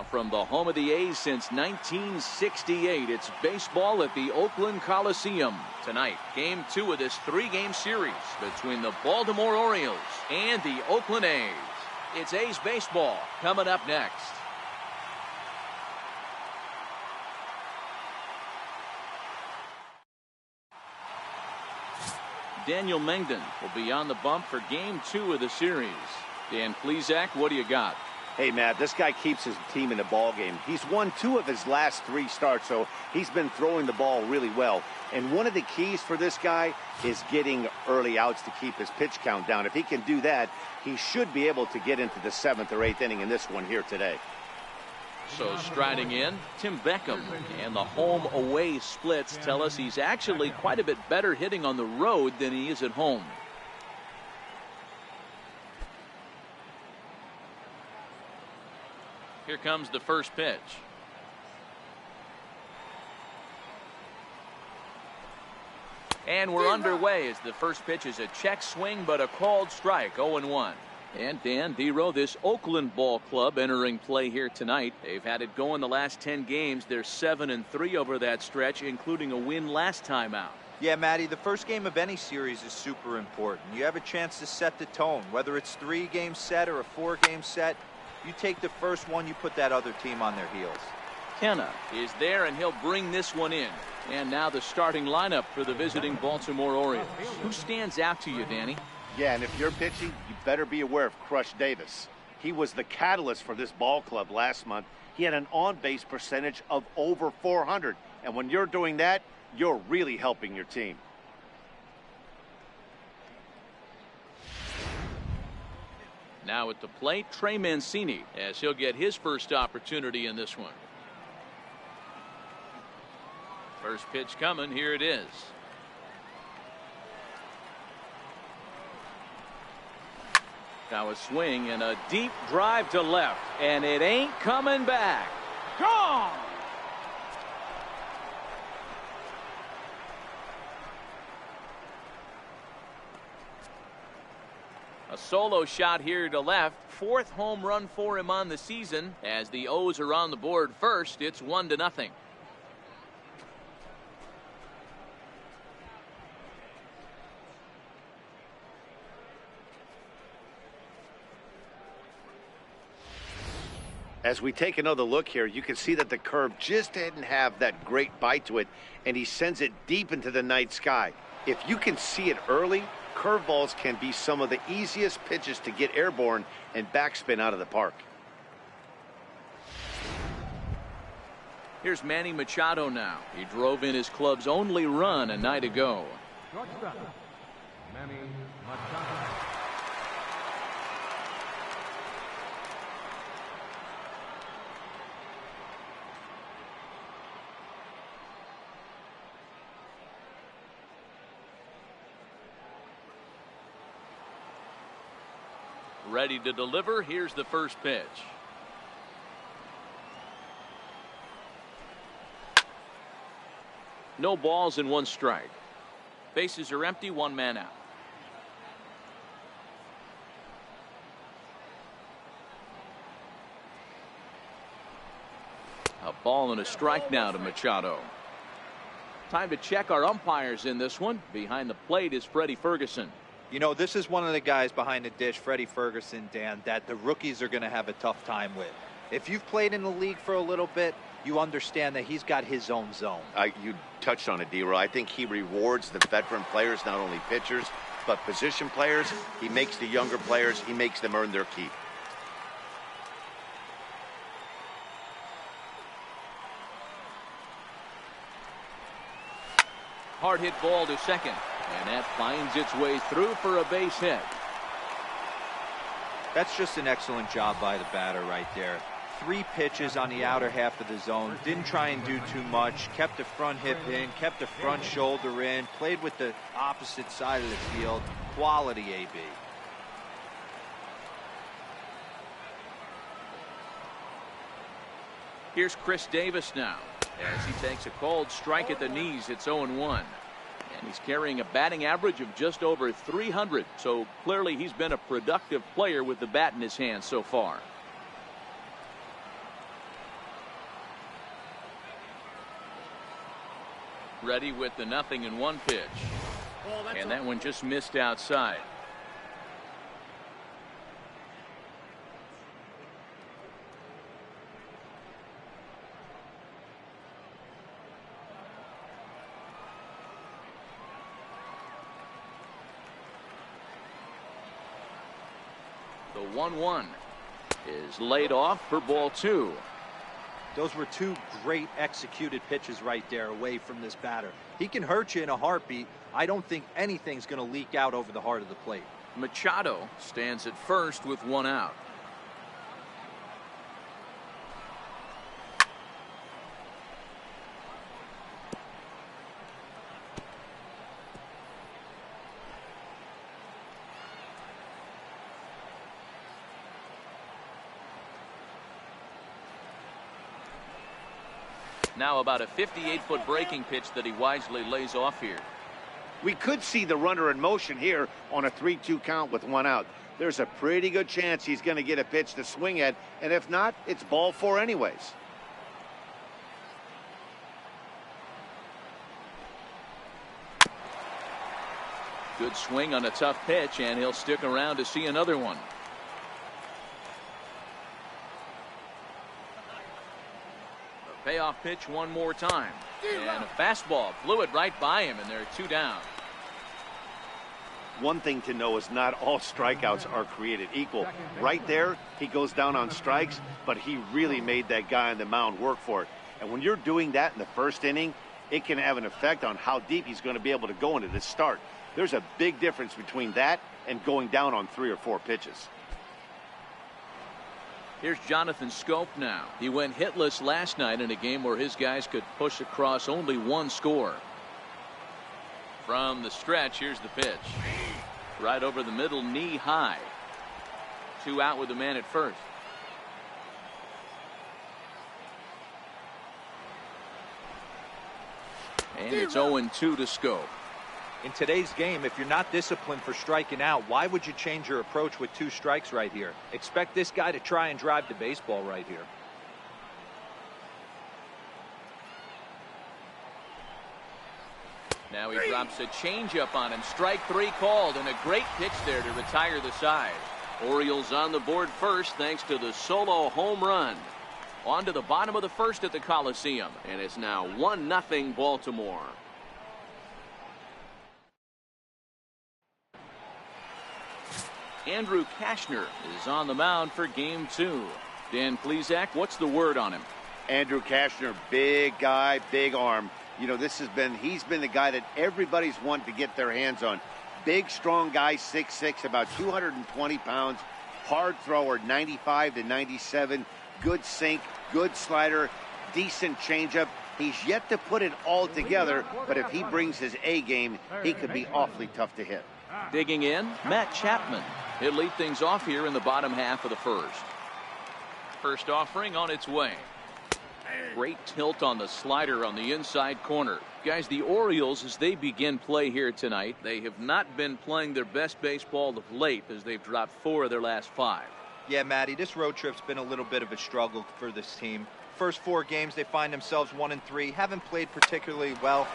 from the home of the A's since 1968. It's baseball at the Oakland Coliseum. Tonight, game 2 of this 3-game series between the Baltimore Orioles and the Oakland A's. It's A's baseball coming up next. Daniel Mengden will be on the bump for game 2 of the series. Dan Plesac, what do you got? Hey, Matt, this guy keeps his team in the ball game. He's won 2 of his last 3 starts, so he's been throwing the ball really well. And one of the keys for this guy is getting early outs to keep his pitch count down. If he can do that, he should be able to get into the 7th or 8th inning in this one here today. So striding in, Tim Beckham, and the home-away splits tell us he's actually quite a bit better hitting on the road than he is at home. Here comes the first pitch. And we're underway as the first pitch is a check swing, but a called strike, 0-1. And Dan Dero, this Oakland ball club entering play here tonight. They've had it going the last 10 games. They're 7-3 over that stretch, including a win last time out. Yeah, Matty, the first game of any series is super important. You have a chance to set the tone, whether it's 3-game set or a 4-game set. You take the first one, you put that other team on their heels. Kenna is there, and he'll bring this one in. And now the starting lineup for the visiting Baltimore Orioles. Who stands out to you, Danny? Yeah, and if you're pitching, you better be aware of Crush Davis. He was the catalyst for this ball club last month. He had an on-base percentage of over 400. And when you're doing that, you're really helping your team. Now at the plate, Trey Mancini, as he'll get his first opportunity in this one. First pitch coming, here it is. Now a swing and a deep drive to left, and it ain't coming back. Gone! A solo shot here to left. 4th home run for him on the season. As the O's are on the board first, it's 1-0. As we take another look here, you can see that the curve just didn't have that great bite to it, and he sends it deep into the night sky. If you can see it early, curveballs can be some of the easiest pitches to get airborne and backspin out of the park. Here's Manny Machado now. He drove in his club's only run a night ago. Manny Machado. Ready to deliver. Here's the first pitch. No balls and 1 strike. Bases are empty, 1 man out. A ball and a strike now to Machado. Time to check our umpires in this one. Behind the plate is Freddie Ferguson. You know, this is one of the guys behind the dish, Freddie Ferguson, Dan, that the rookies are going to have a tough time with. If you've played in the league for a little bit, you understand that he's got his own zone. You touched on it, D-Roy. I think he rewards the veteran players, not only pitchers, but position players. He makes the younger players, he makes them earn their keep. Hard hit ball to second. And that finds its way through for a base hit. That's just an excellent job by the batter right there. 3 pitches on the outer half of the zone. Didn't try and do too much. Kept the front hip in. Kept the front shoulder in. Played with the opposite side of the field. Quality AB. Here's Chris Davis now. As he takes a cold strike at the knees, it's 0-1. And he's carrying a batting average of just over 300. So clearly he's been a productive player with the bat in his hand so far. Ready with the 0-1 pitch. And that one just missed outside. The 1-1 is laid off for ball 2. Those were two great executed pitches right there away from this batter. He can hurt you in a heartbeat. I don't think anything's going to leak out over the heart of the plate. Machado stands at first with 1 out. Now about a 58-foot breaking pitch that he wisely lays off here. We could see the runner in motion here on a 3-2 count with 1 out. There's a pretty good chance he's going to get a pitch to swing at, and if not, it's ball 4 anyways. Good swing on a tough pitch, and he'll stick around to see another one. Payoff pitch one more time. And a fastball flew it right by him, and they're 2 down. One thing to know is not all strikeouts are created equal. Right there, he goes down on strikes, but he really made that guy on the mound work for it. And when you're doing that in the first inning, it can have an effect on how deep he's going to be able to go into this start. There's a big difference between that and going down on 3 or 4 pitches. Here's Jonathan Scope now. He went hitless last night in a game where his guys could push across only 1 score. From the stretch, here's the pitch. Right over the middle, knee high. 2 out with the man at first. And it's 0-2 to Scope. In today's game, if you're not disciplined for striking out, why would you change your approach with 2 strikes right here? Expect this guy to try and drive the baseball right here. Now he drops a changeup on him. Strike 3 called, and a great pitch there to retire the side. Orioles on the board first thanks to the solo home run. On to the bottom of the first at the Coliseum, and it's now 1-0 Baltimore. Andrew Kashner is on the mound for game 2. Dan Plesac, what's the word on him? Andrew Kashner, big guy, big arm. You know, he's been the guy that everybody's wanted to get their hands on. Big, strong guy, 6'6", about 220 pounds. Hard thrower, 95 to 97. Good sink, good slider, decent changeup. He's yet to put it all together, but if he brings his A game, he could be awfully tough to hit. Digging in, Matt Chapman. He'll lead things off here in the bottom half of the first. First offering on its way. Great tilt on the slider on the inside corner. Guys, the Orioles, as they begin play here tonight, they have not been playing their best baseball of late as they've dropped 4 of their last 5. Yeah, Matty, this road trip's been a little bit of a struggle for this team. First 4 games, they find themselves 1-3, haven't played particularly well.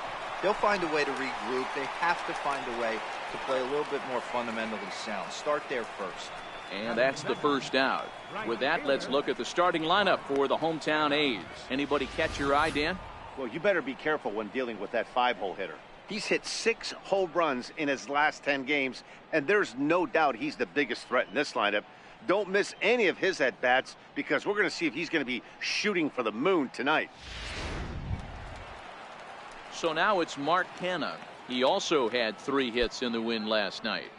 They'll find a way to regroup. They have to find a way to play a little bit more fundamentally sound. Start there first. And that's the first out. With that, let's look at the starting lineup for the hometown A's. Anybody catch your eye, Dan? Well, you better be careful when dealing with that 5-hole hitter. He's hit 6 home runs in his last 10 games, and there's no doubt he's the biggest threat in this lineup. Don't miss any of his at-bats because we're going to see if he's going to be shooting for the moon tonight. So now it's Mark Canha. He also had 3 hits in the win last night.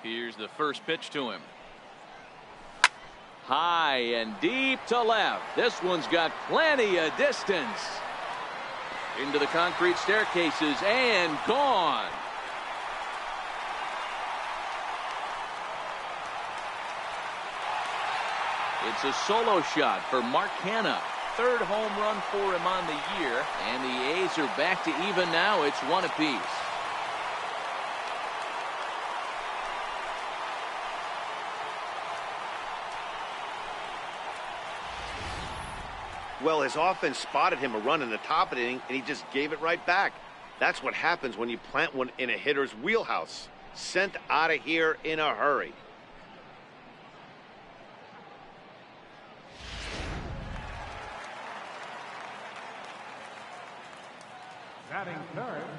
Here's the first pitch to him. High and deep to left. This one's got plenty of distance. Into the concrete staircases and gone. It's a solo shot for Mark Canha. 3rd home run for him on the year, and the A's are back to even now. It's 1 apiece. Well, his offense spotted him a run in the top of the inning, and he just gave it right back. That's what happens when you plant one in a hitter's wheelhouse. Sent out of here in a hurry.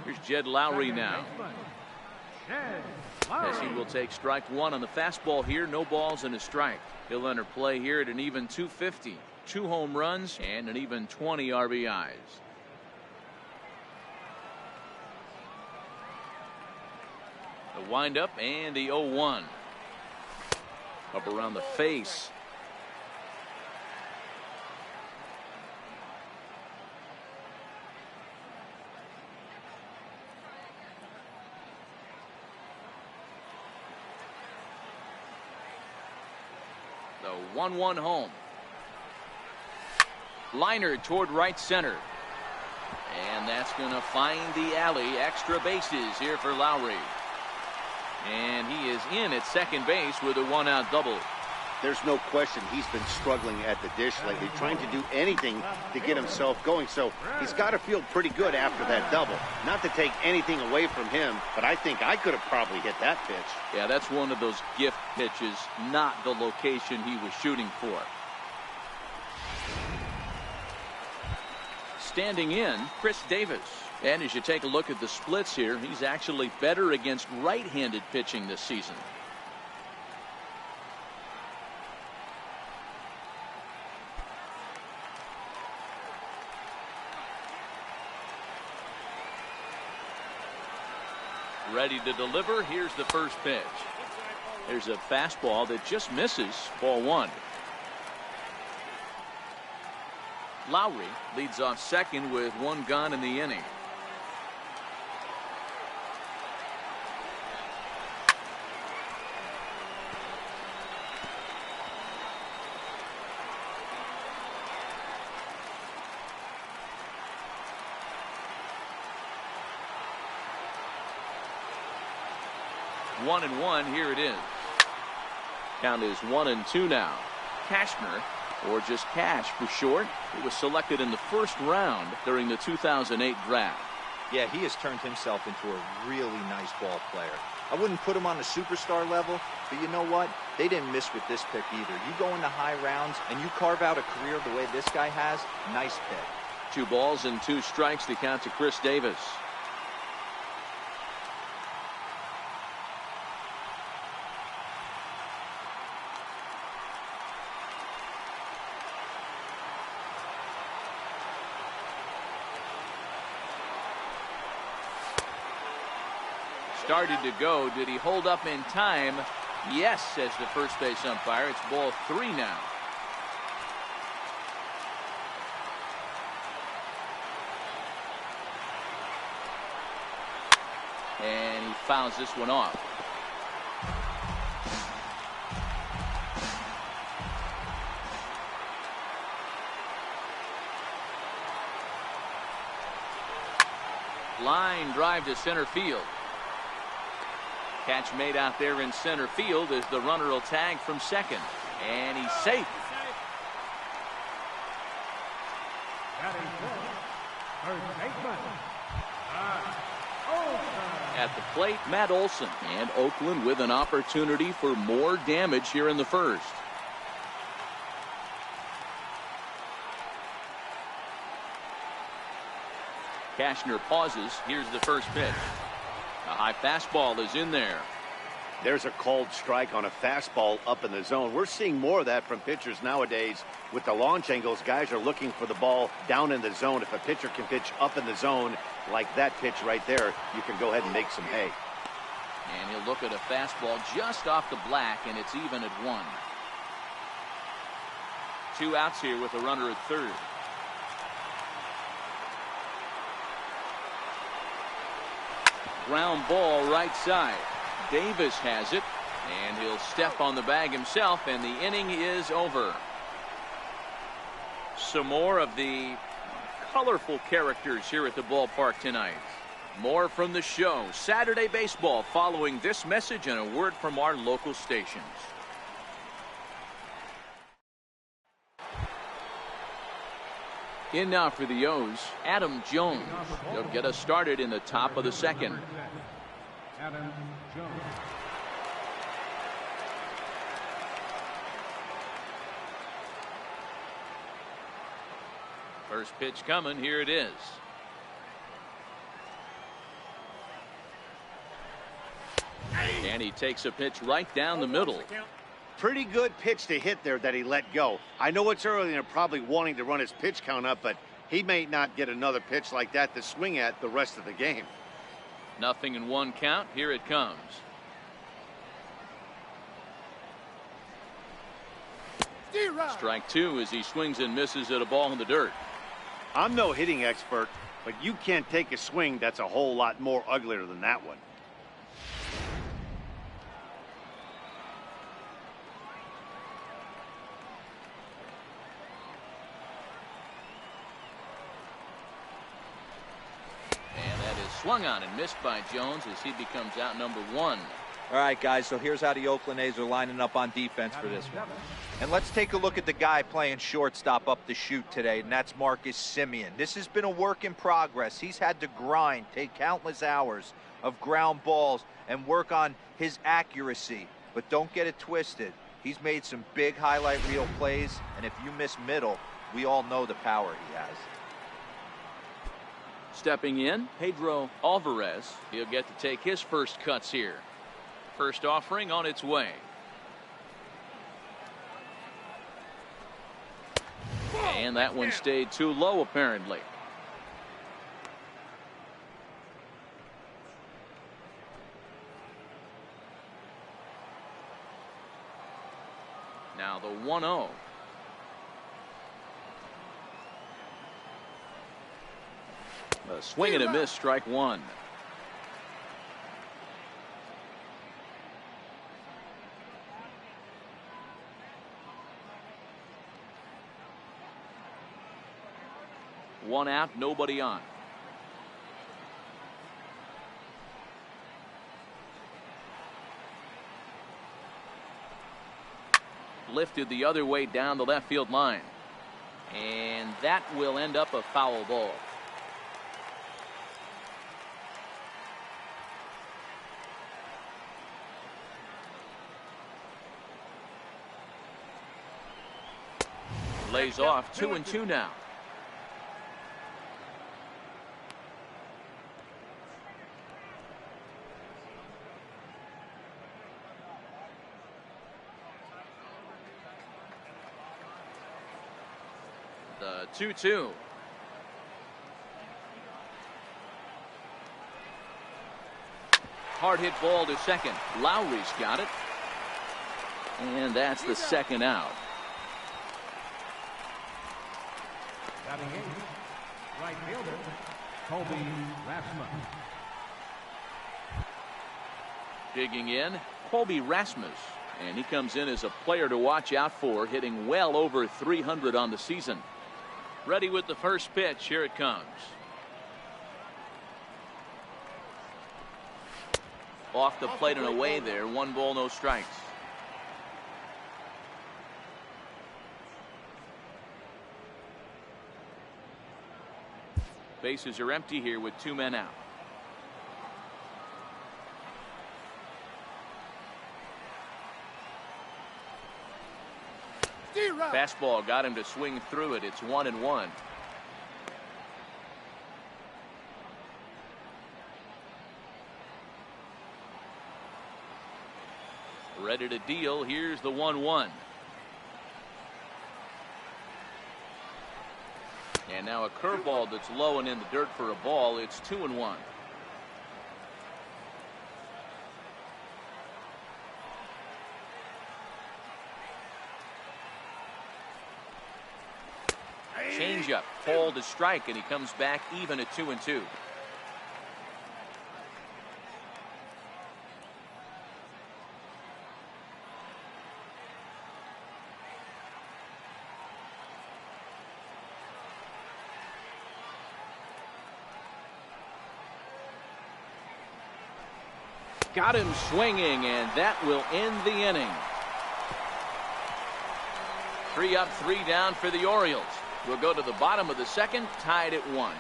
Here's Jed Lowry now. As he will take strike one on the fastball here. No balls and a strike. He'll enter play here at an even 250. 2 home runs and an even 20 RBIs. The windup and the 0-1. Up around the face. The 1-1 home. Liner toward right center. And that's going to find the alley. Extra bases here for Lowry. And he is in at second base with a 1-out double. There's no question he's been struggling at the dish lately, trying to do anything to get himself going. So he's got to feel pretty good after that double. Not to take anything away from him, but I think I could have probably hit that pitch. Yeah, that's one of those gift pitches, not the location he was shooting for. Standing in, Chris Davis. And as you take a look at the splits here, he's actually better against right-handed pitching this season. Ready to deliver. Here's the first pitch. There's a fastball that just misses. Ball 1. Lowry leads off second with 1 gone in the inning. One and one. Here it is. Count is 1-2 now. Cashner, or just Cash for short, who was selected in the first round during the 2008 draft. Yeah, he has turned himself into a really nice ball player. I wouldn't put him on the superstar level, but you know what? They didn't miss with this pick either. You go into high rounds and you carve out a career the way this guy has. Nice pick. 2 balls and 2 strikes to count to Chris Davis. Started to go. Did he hold up in time? Yes, says the first base umpire. It's ball 3 now. And he fouls this one off. Line drive to center field. Catch made out there in center field as the runner will tag from second. And he's safe. At the plate, Matt Olson. And Oakland with an opportunity for more damage here in the first. Cashner pauses. Here's the first pitch. A high fastball is in there. There's a called strike on a fastball up in the zone. We're seeing more of that from pitchers nowadays. With the launch angles, guys are looking for the ball down in the zone. If a pitcher can pitch up in the zone like that pitch right there, you can go ahead and make some hay. And he'll look at a fastball just off the black, and it's even at 1. 2 outs here with a runner at third. Ground ball right side. Davis has it, and he'll step on the bag himself, and the inning is over. Some more of the colorful characters here at the ballpark tonight. More from the show. Saturday Baseball following this message and a word from our local stations. In now for the O's, Adam Jones. He'll get us started in the top of the second. Adam Jones. First pitch coming. Here it is. And he takes a pitch right down the middle. Pretty good pitch to hit there that he let go. I know it's early and they're probably wanting to run his pitch count up, but he may not get another pitch like that to swing at the rest of the game. 0-1 count. Here it comes. Strike two as he swings and misses at a ball in the dirt. I'm no hitting expert, but you can't take a swing that's a whole lot more uglier than that one. Swung on and missed by Jones as he becomes out number one. All right, guys, so here's how the Oakland A's are lining up on defense for this one. And let's take a look at the guy playing shortstop up the chute today, and that's Marcus Semien. This has been a work in progress. He's had to grind, take countless hours of ground balls, and work on his accuracy. But don't get it twisted. He's made some big highlight reel plays, and if you miss middle, we all know the power he has. Stepping in, Pedro Alvarez. He'll get to take his first cuts here. First offering on its way. And that one stayed too low, apparently. Now the 1-0. A swing and a miss, strike one. One out, nobody on. Lifted the other way down the left field line. And that will end up a foul ball. Lays off 2-2 now. The 2-2. Hard hit ball to second. Lowry's got it. And that's the second out. Batting eighth, right fielder, Colby Rasmus. Digging in, Colby Rasmus. And he comes in as a player to watch out for, hitting well over 300 on the season. Ready with the first pitch. Here it comes. Off the plate and away there. 1 ball, no strikes. Bases are empty here with 2 men out. Fastball got him to swing through it. It's 1-1. Ready to deal. Here's the 1-1. And now a curveball that's low and in the dirt for a ball. It's 2-1. Changeup, called to strike, and he comes back even at 2-2. Got him swinging, and that will end the inning. 3 up, 3 down for the Orioles. We'll go to the bottom of the second, tied at 1.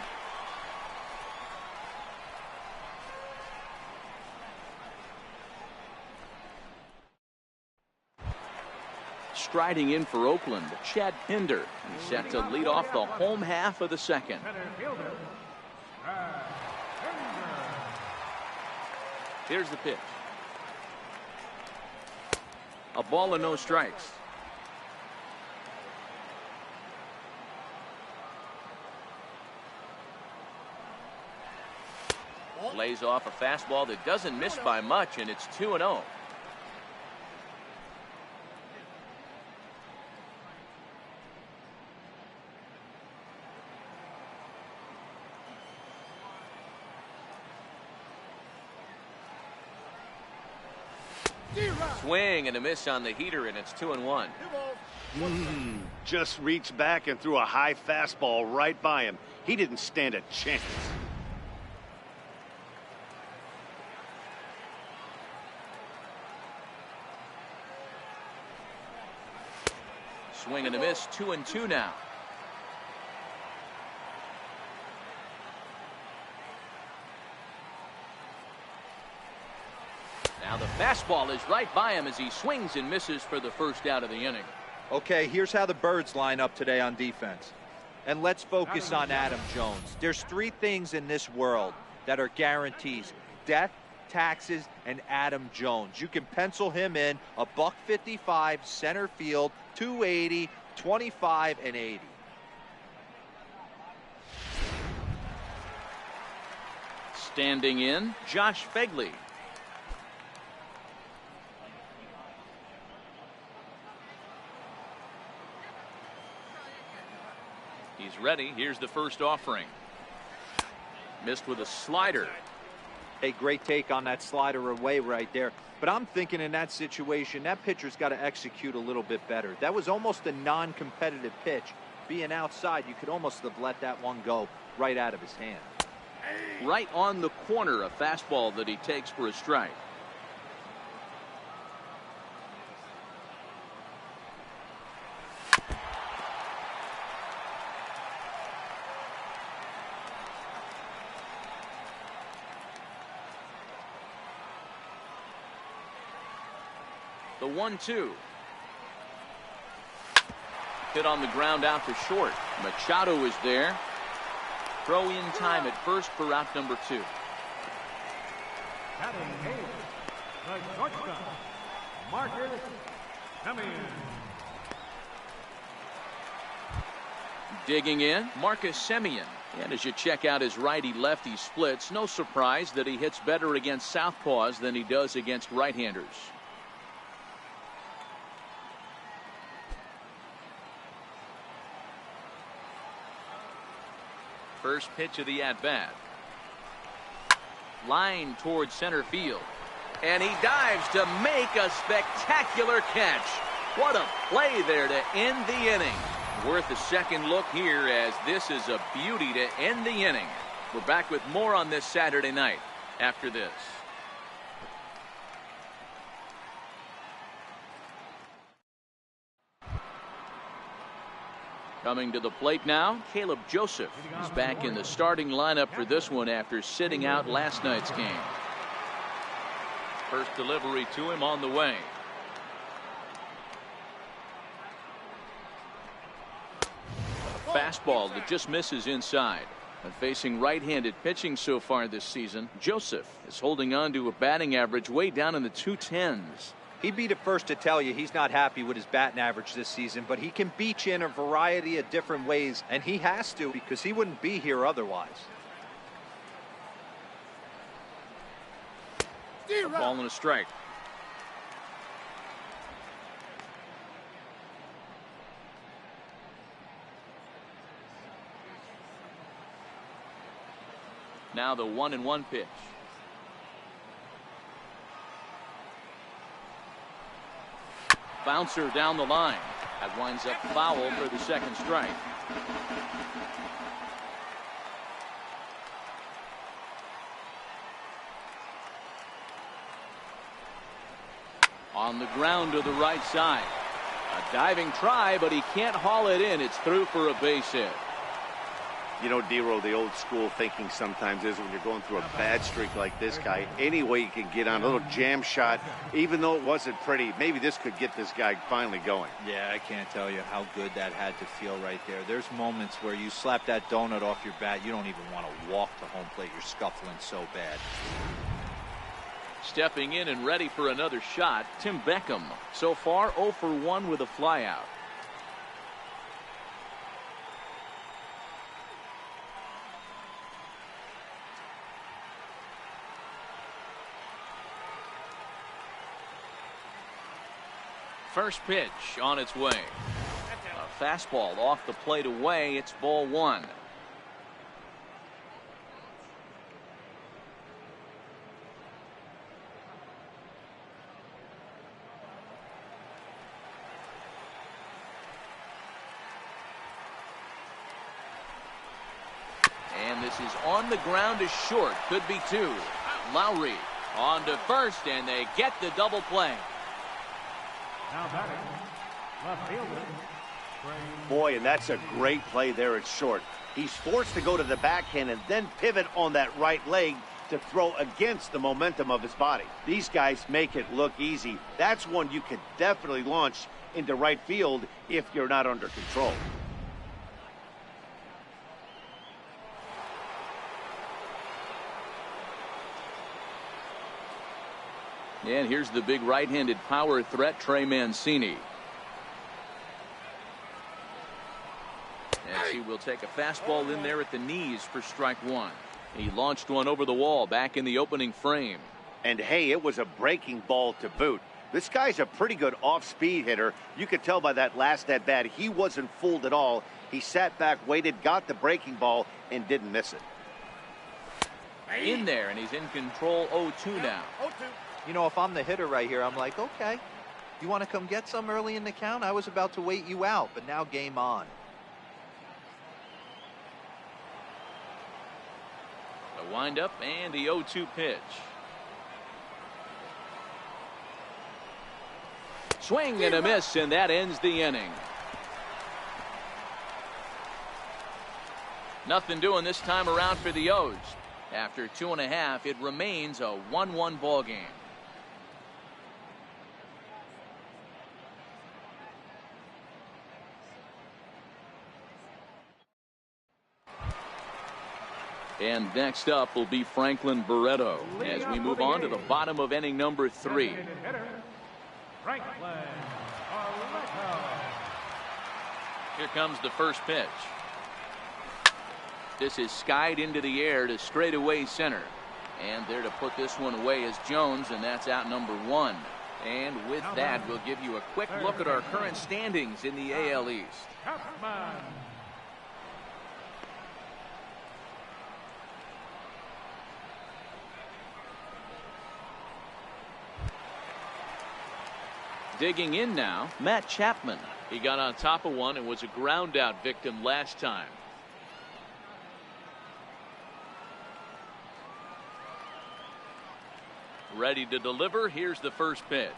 Striding in for Oakland, Chad Pinder. He's set to lead off the home half of the second. Here's the pitch. A ball and no strikes. Lays off a fastball that doesn't miss by much, and it's 2-0. Swing and a miss on the heater, and it's 2-1. Just reached back and threw a high fastball right by him. He didn't stand a chance. Swing and a miss, 2-2 now. Now the fastball is right by him as he swings and misses for the first out of the inning. Okay, here's how the Birds line up today on defense. And let's focus on Adam Jones. There's 3 things in this world that are guarantees: death, taxes, and Adam Jones. You can pencil him in a $155, center field, 280, 25, and 80. Standing in, Josh Fegley. He's ready. Here's the first offering. Missed with a slider. A great take on that slider away right there. But I'm thinking in that situation, that pitcher's got to execute a little bit better. That was almost a non-competitive pitch. Being outside, you could almost have let that one go right out of his hand. Right on the corner, a fastball that he takes for a strike. The 1-2. Hit on the ground out to short. Machado is there. Throw in time at first for out number 2. The shortstop, Marcus Semien. Digging in, Marcus Semien. And as you check out his righty-lefty splits, no surprise that he hits better against southpaws than he does against right-handers. First pitch of the at-bat. Line towards center field. And he dives to make a spectacular catch. What a play there to end the inning. Worth a second look here, as this is a beauty to end the inning. We're back with more on this Saturday night after this. Coming to the plate now, Caleb Joseph is back in the starting lineup for this one after sitting out last night's game. First delivery to him on the way. A fastball that just misses inside. And facing right-handed pitching so far this season, Joseph is holding on to a batting average way down in the 210s. He'd be the first to tell you he's not happy with his batting average this season, but he can beat you in a variety of different ways, and he has to, because he wouldn't be here otherwise. A ball and a strike. Now the 1-1 pitch. Bouncer down the line. That winds up foul for the second strike. On the ground to the right side. A diving try, but he can't haul it in. It's through for a base hit. You know, Dero, the old school thinking sometimes is when you're going through a bad streak like this guy, any way you can get on a little jam shot, even though it wasn't pretty, maybe this could get this guy finally going. Yeah, I can't tell you how good that had to feel right there. There's moments where you slap that donut off your bat, you don't even want to walk to home plate. You're scuffling so bad. Stepping in and ready for another shot, Tim Beckham. So far, 0 for 1 with a flyout. First pitch on its way. A fastball off the plate away. It's ball 1. And this is on the ground to short. Could be 2. Lowry on to first, and they get the double play. Now batting, left fielder. Boy, and that's a great play there at short. He's forced to go to the backhand and then pivot on that right leg to throw against the momentum of his body. These guys make it look easy. That's one you could definitely launch into right field if you're not under control. And here's the big right-handed power threat, Trey Mancini. As he will take a fastball in there at the knees for strike 1. He launched one over the wall back in the opening frame. And hey, it was a breaking ball to boot. This guy's a pretty good off-speed hitter. You could tell by that last at-bat he wasn't fooled at all. He sat back, waited, got the breaking ball, and didn't miss it. In there, and he's in control. 0-2 now. You know, if I'm the hitter right here, I'm like, okay, you want to come get some early in the count? I was about to wait you out, but now game on. The windup and the 0-2 pitch. Swing and a miss, and that ends the inning. Nothing doing this time around for the O's. After 2.5, it remains a 1-1 ball game. And next up will be Franklin Barreto as we move on to the bottom of inning number 3. Franklin Barreto. Here comes the first pitch. This is skied into the air to straightaway center. And there to put this one away is Jones, and that's out number 1. And with that, we'll give you a quick look at our current standings in the AL East. Digging in now, Matt Chapman. He got on top of one and was a ground out victim last time. Ready to deliver. Here's the first pitch.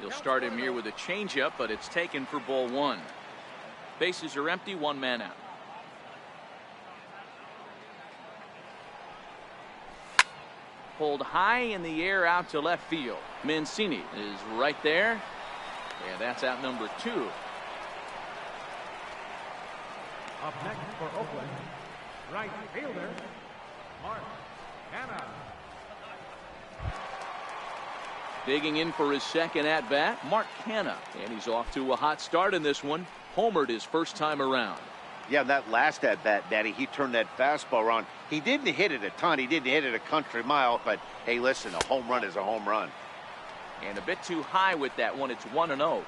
He'll start him here with a changeup, but it's taken for ball 1. Bases are empty, 1 man out. Pulled high in the air out to left field. Mancini is right there. And that's out number 2. Up next for Oakland, right fielder, Mark Kanal. Digging in for his second at-bat, Mark Canha. And he's off to a hot start in this one. Homered his first time around. Yeah, that last at-bat, Daddy, he turned that fastball around. He didn't hit it a ton. He didn't hit it a country mile. But, hey, listen, a home run is a home run. And a bit too high with that one. It's 1-0.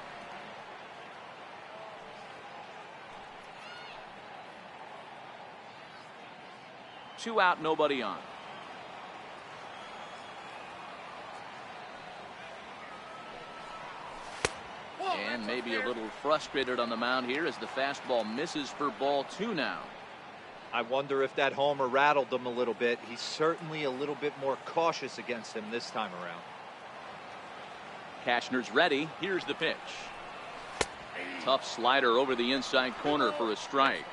Two out, nobody on. And maybe a little frustrated on the mound here as the fastball misses for ball 2 now. I wonder if that homer rattled him a little bit. He's certainly a little bit more cautious against him this time around. Cashner's ready. Here's the pitch. Tough slider over the inside corner for a strike.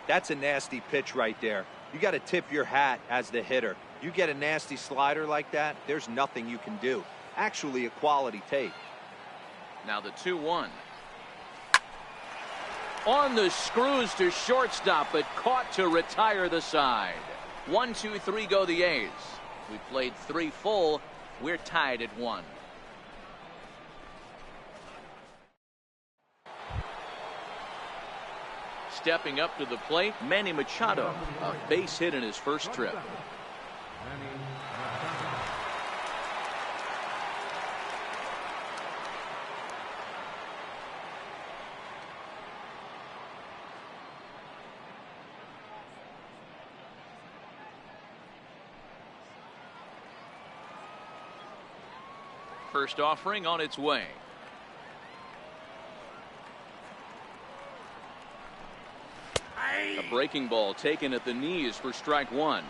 That's a nasty pitch right there. You got to tip your hat as the hitter. You get a nasty slider like that, there's nothing you can do. Actually, a quality take. Now the 2-1. On the screws to shortstop, but caught to retire the side. 1, 2, 3 go the A's. We played 3 full. We're tied at 1. Stepping up to the plate, Manny Machado. A base hit in his first trip. First offering on its way. A breaking ball taken at the knees for strike 1.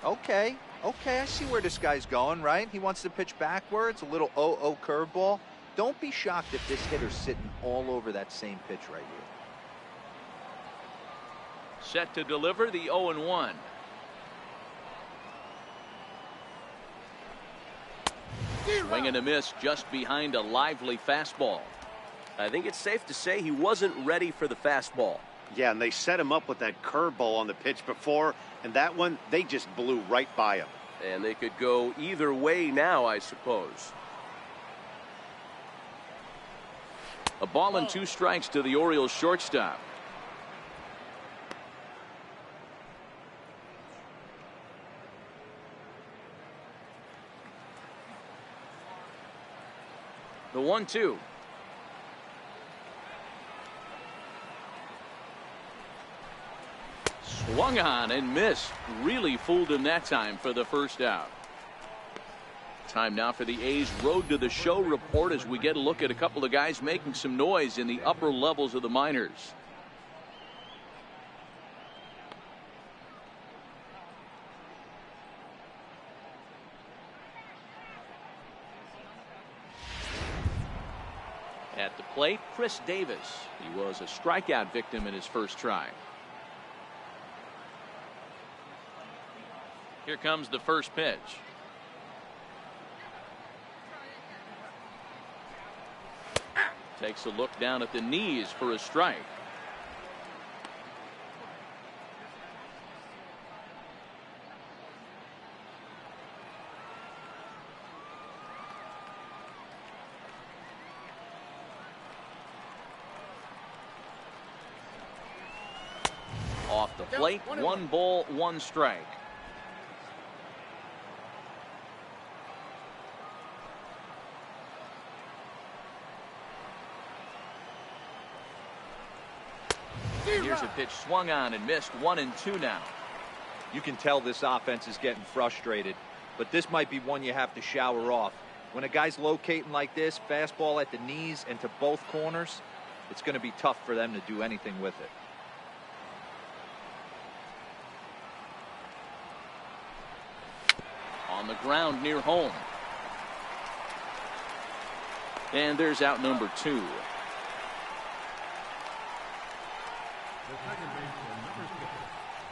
Okay, I see where this guy's going, right? He wants to pitch backwards, a little 0-0 curveball. Don't be shocked if this hitter's sitting all over that same pitch right here. Set to deliver the 0-1. Swing and a miss just behind a lively fastball. I think it's safe to say he wasn't ready for the fastball. Yeah, and they set him up with that curveball on the pitch before, and that one, they just blew right by him. And they could go either way now, I suppose. A ball and 2 strikes to the Orioles shortstop. The 1-2. Swung on and missed. Really fooled him that time for the first out. Time now for the A's Road to the Show report as we get a look at a couple of guys making some noise in the upper levels of the minors. At the plate, Chris Davis. He was a strikeout victim in his first try. Here comes the first pitch. Takes a look down at the knees for a strike. Off the plate, 1 ball, 1 strike. Here's a pitch swung on and missed. 1-2 now. You can tell this offense is getting frustrated, but this might be one you have to shower off. When a guy's locating like this, fastball at the knees and to both corners, it's going to be tough for them to do anything with it. On the ground near home. And there's out number 2. The second baseman, number 6,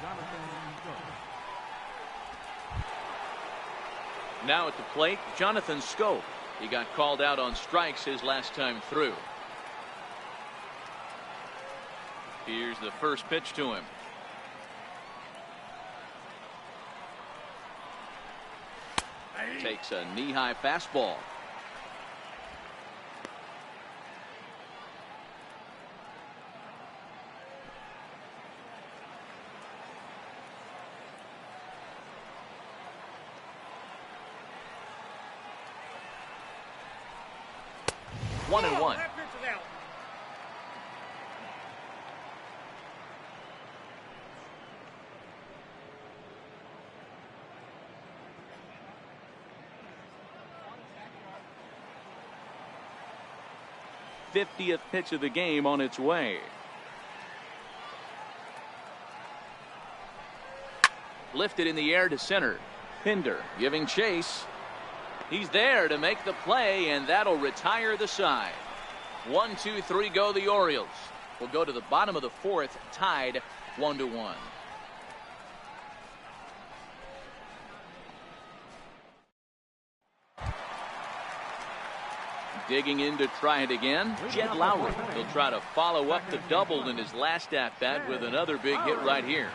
Jonathan Scope. Now at the plate, Jonathan Scope. He got called out on strikes his last time through. Here's the first pitch to him. Takes a knee-high fastball. One and one. 50th pitch of the game on its way. Lifted in the air to center. Pinder giving chase. He's there to make the play, and that'll retire the side. 1-2-3 go the Orioles. We'll go to the bottom of the fourth, tied 1-1. Digging in to try it again, Jed Lowry. He'll try to follow up the double in his last at-bat with another big hit right here.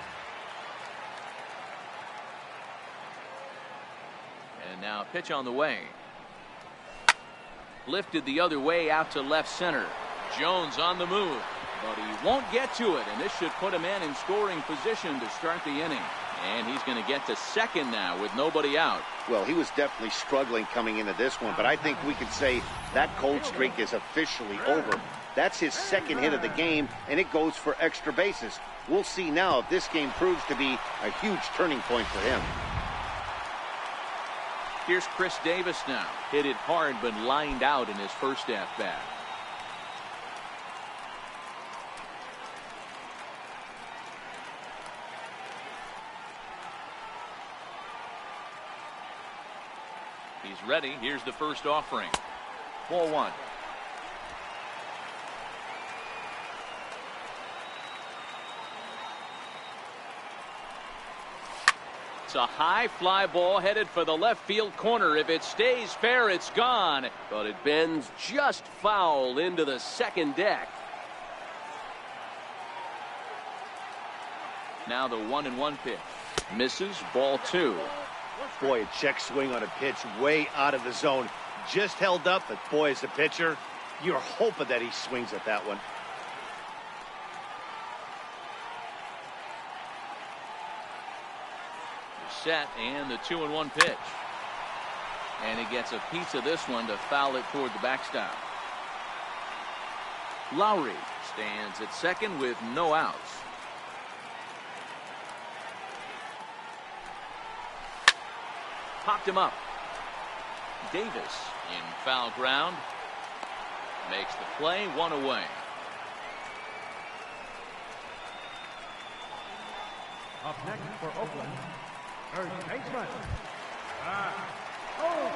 And now pitch on the way. Lifted the other way out to left center. Jones on the move, but he won't get to it, and this should put a man in scoring position to start the inning. And he's going to get to second now with nobody out. Well, he was definitely struggling coming into this one, but I think we can say that cold streak is officially over. That's his second hit of the game, and it goes for extra bases. We'll see now if this game proves to be a huge turning point for him. Here's Chris Davis now. Hit it hard, but lined out in his first at-bat. He's ready. Here's the first offering. Ball one. It's a high fly ball headed for the left field corner. If it stays fair, it's gone. But it bends just foul into the second deck. Now the 1-1 pitch. Misses. Ball two. Boy, a check swing on a pitch way out of the zone. Just held up, but boy, as a pitcher, you're hoping that he swings at that one. Set, and the 2-1 pitch. And he gets a piece of this one to foul it toward the backstop. Lowry stands at second with no outs. Popped him up. Davis in foul ground. Makes the play, one away. Up next for Oakland, third baseman.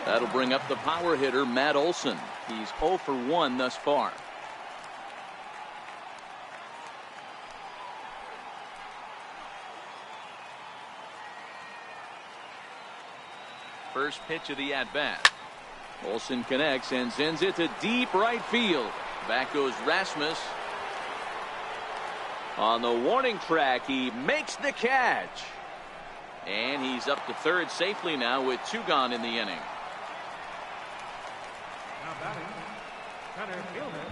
That'll bring up the power hitter, Matt Olson. He's 0 for 1 thus far. First pitch of the at-bat. Olson connects and sends it to deep right field. Back goes Rasmus. On the warning track, he makes the catch. And he's up to third safely now with 2 gone in the inning. Now batting, center fielder.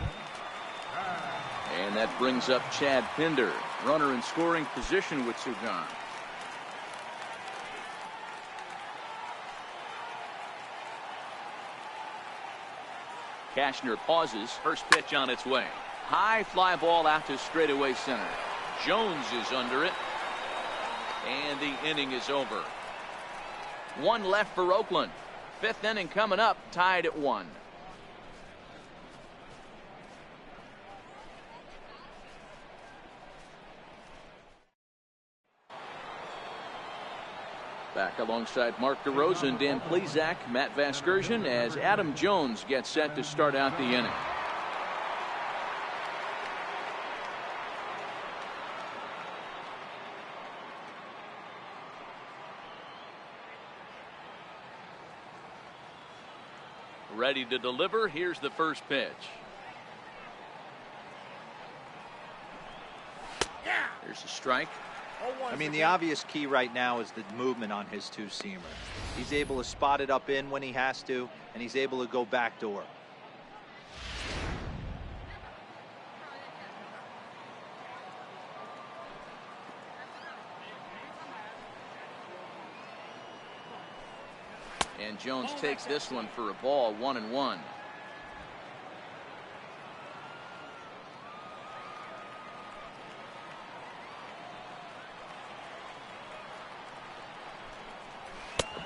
And that brings up Chad Pinder. Runner in scoring position with 2 gone. Cashner pauses. First pitch on its way. High fly ball out to straightaway center. Jones is under it. And the inning is over. 1 left for Oakland. 5th inning coming up, tied at 1. Back alongside Mark DeRosa, Dan Plesac, Matt Vasgersian as Adam Jones gets set to start out the inning. Ready to deliver. Here's the first pitch. There's a strike. I mean, the obvious key right now is the movement on his 2-seamer. He's able to spot it up in when he has to, and he's able to go backdoor. And Jones takes this one for a ball, 1-1.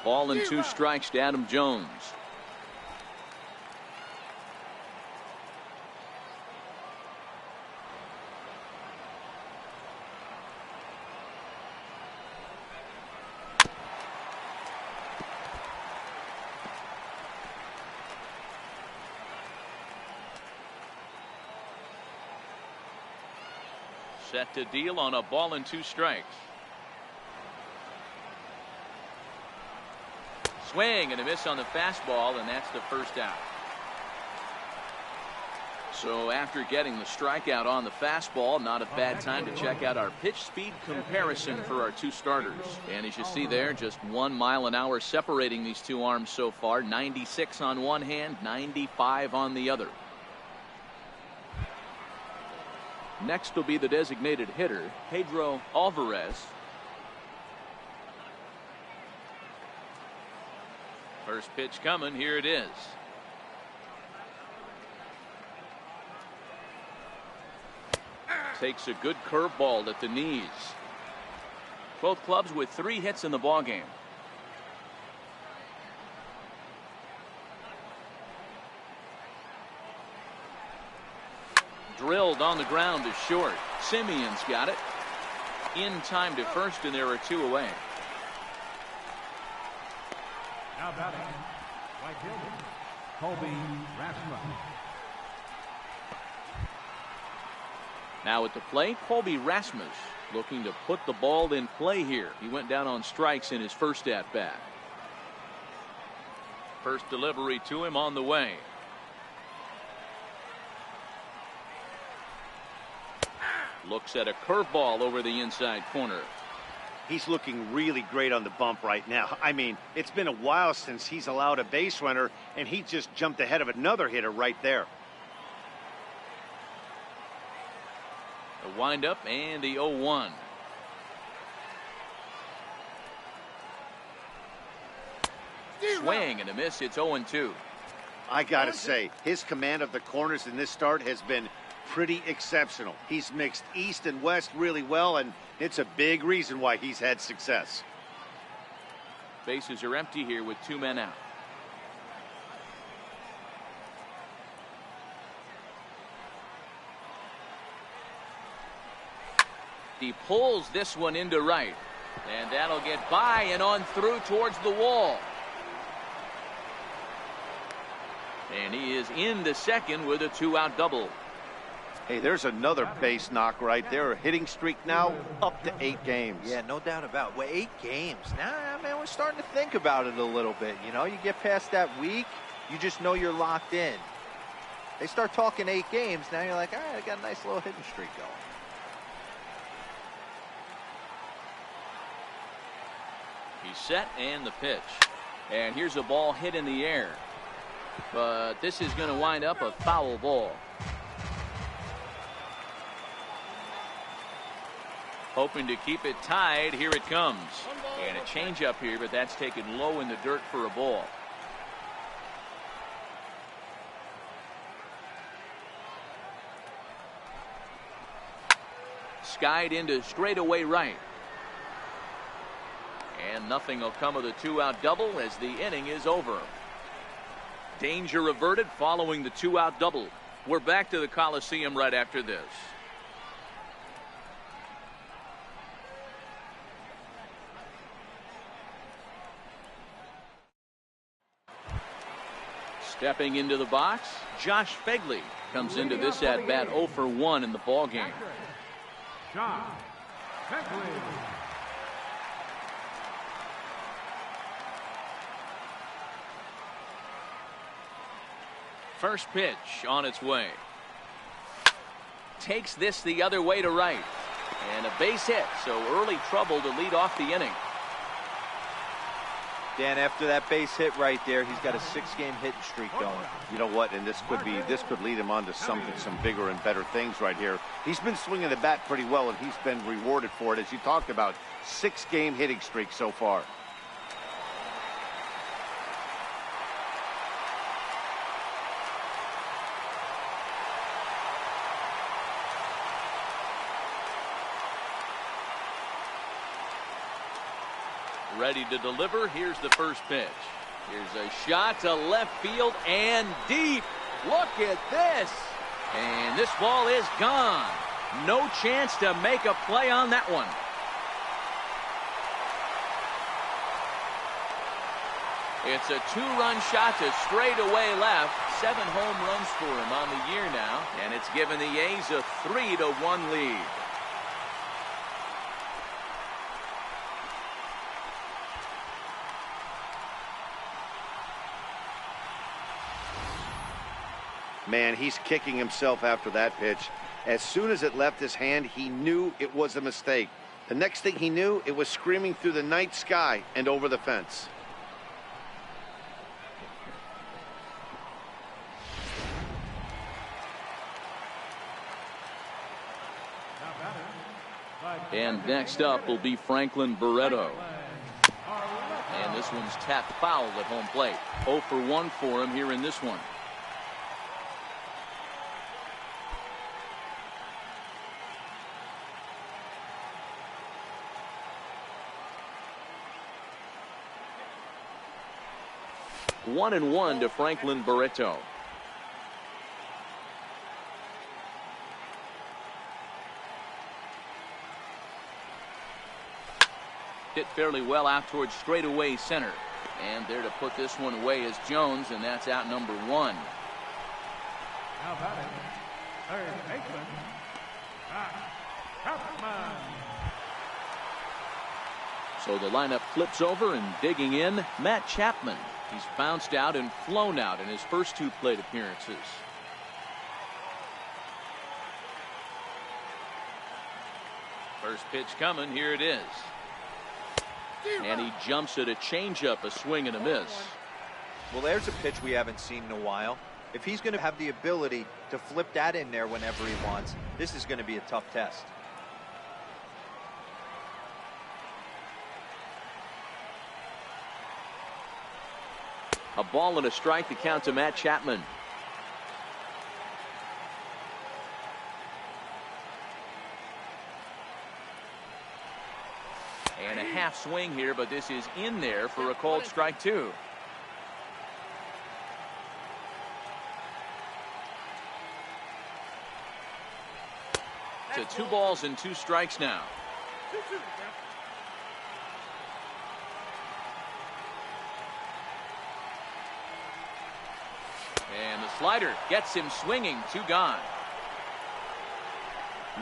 Ball and 2 strikes to Adam Jones. Set to deal on a ball and 2 strikes. Swing and a miss on the fastball, and that's the first out. So after getting the strikeout on the fastball, not a bad time to check out our pitch speed comparison for our 2 starters. And as you see there, just 1 mile an hour separating these 2 arms so far. 96 on one hand, 95 on the other. Next will be the designated hitter, Pedro Alvarez. First pitch coming, here it is. Takes a good curveball at the knees. Both clubs with 3 hits in the ballgame. Drilled on the ground to short. Simeon's got it. In time to first, and there are 2 away. Now batting, right fielder, Colby Rasmus. Now at the plate, Colby Rasmus looking to put the ball in play here. He went down on strikes in his first at bat. First delivery to him on the way. Looks at a curveball over the inside corner. He's looking really great on the bump right now. I mean, it's been a while since he's allowed a base runner, and he just jumped ahead of another hitter right there. The windup and the 0-1. Swing and a miss. It's 0-2. I gotta say, his command of the corners in this start has been pretty exceptional. He's mixed east and west really well, and it's a big reason why he's had success. Bases are empty here with 2 men out. He pulls this one into right, and that'll get by and on through towards the wall. And he is into second with a 2-out double. Hey, there's another base knock right there. A hitting streak now up to 8 games. Yeah, no doubt about it. Well, 8 games. Now, man, we're starting to think about it a little bit. You know, you get past that week, you just know you're locked in. They start talking 8 games, now you're like, all right, I got a nice little hitting streak going. He's set and the pitch. And here's a ball hit in the air. But this is going to wind up a foul ball. Hoping to keep it tied. Here it comes. And a changeup here, but that's taken low in the dirt for a ball. Skied into straightaway right. And nothing will come of the 2-out double as the inning is over. Danger averted following the 2-out double. We're back to the Coliseum right after this. Stepping into the box, Josh Fegley comes into this at bat 0 for 1 in the ball game. Josh Fegley. First pitch on its way. Takes this the other way to right. And a base hit, so early trouble to lead off the inning. Dan, after that base hit right there, he's got a 6-game hitting streak going. You know what? And this could lead him on to some bigger and better things right here. He's been swinging the bat pretty well, and he's been rewarded for it, as you talked about. 6-game hitting streak so far. Ready to deliver. Here's the first pitch. Here's a shot to left field and deep. Look at this. And this ball is gone. No chance to make a play on that one. It's a 2-run shot to straightaway left. 7 home runs for him on the year now, and it's given the A's a 3-1 lead. Man, he's kicking himself after that pitch. As soon as it left his hand, he knew it was a mistake. The next thing he knew, it was screaming through the night sky and over the fence. And next up will be Franklin Barreto. And this one's tapped foul at home plate. 0 for 1 for him here in this one. One and one to Franklin Barreto. Hit fairly well out towards straightaway center. And there to put this one away is Jones, and that's out number 1. Now batting, third baseman, Chapman. So the lineup flips over, and digging in, Matt Chapman. He's bounced out and flown out in his first 2 plate appearances. First pitch coming, here it is. And he jumps at a changeup, a swing and a miss. Well, there's a pitch we haven't seen in a while. If he's going to have the ability to flip that in there whenever he wants, this is going to be a tough test. A ball and a strike to count to Matt Chapman. And a half swing here, but this is in there for a called strike 2. To 2 balls and 2 strikes now. And the slider gets him swinging. 2 gone.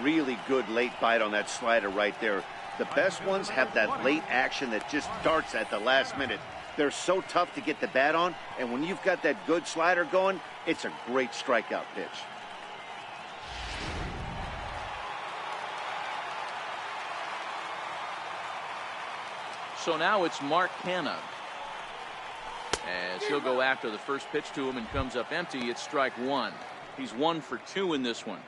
Really good late bite on that slider right there. The best ones have that late action that just darts at the last minute. They're so tough to get the bat on, and when you've got that good slider going, it's a great strikeout pitch. So now it's Mark Canna. As he'll go after the first pitch to him and comes up empty, it's strike 1. He's 1 for 2 in this one.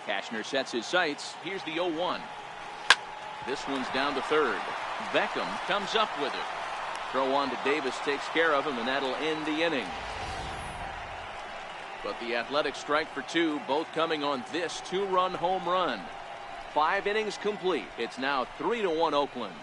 Cashner sets his sights. Here's the 0-1. This one's down to third. Beckham comes up with it. Throw on to Davis takes care of him, and that'll end the inning. But the Athletics strike for 2, both coming on this 2-run home run. 5 innings complete. It's now 3-1 Oakland.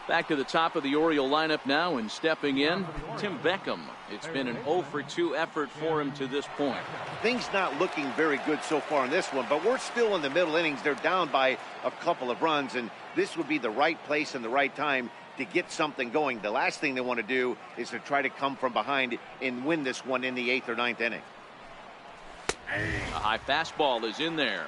Back to the top of the Oriole lineup now, and stepping in, Tim Beckham. It's been an 0 for 2 effort for him to this point. Things not looking very good so far in this one, but we're still in the middle innings. They're down by a couple of runs, and this would be the right place and the right time to get something going. The last thing they want to do is to try to come from behind and win this one in the 8th or 9th inning. A high fastball is in there.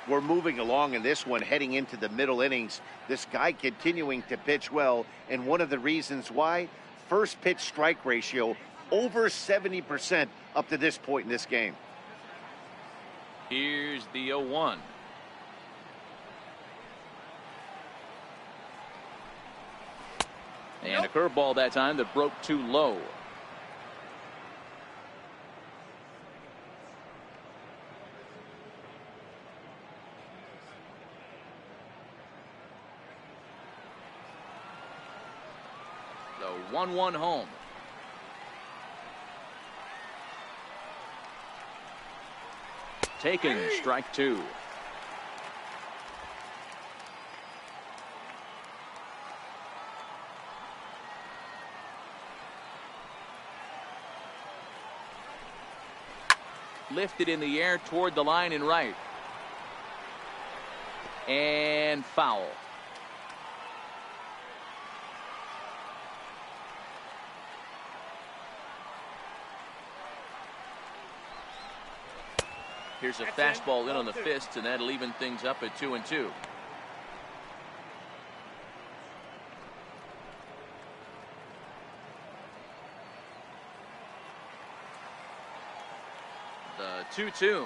We're moving along in this one, heading into the middle innings. This guy continuing to pitch well, and one of the reasons why, first pitch strike ratio over 70% up to this point in this game. Here's the 0-1. And a curveball that time that broke too low. The 1-1 home. Taken, strike 2. Lifted in the air toward the line and right. And foul. Here's a fastball in on the fists, and that'll even things up at 2-2. The 2-2.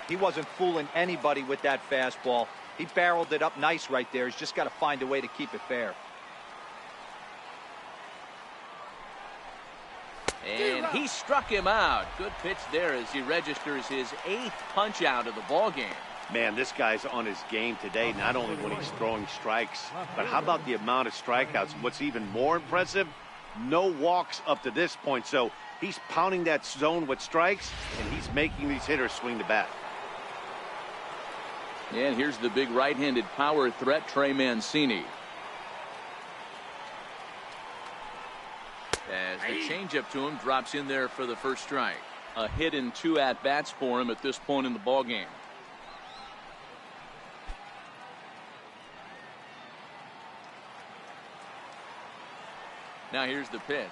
He wasn't fooling anybody with that fastball. He barreled it up nice right there. He's just got to find a way to keep it fair. And he struck him out. Good pitch there as he registers his 8th punch out of the ball game. Man, this guy's on his game today, not only when he's throwing strikes, but how about the amount of strikeouts? What's even more impressive, no walks up to this point. So he's pounding that zone with strikes, and he's making these hitters swing the bat. And here's the big right-handed power threat, Trey Mancini. As the changeup to him drops in there for the first strike. A hit and 2 at-bats for him at this point in the ball game. Now here's the pitch.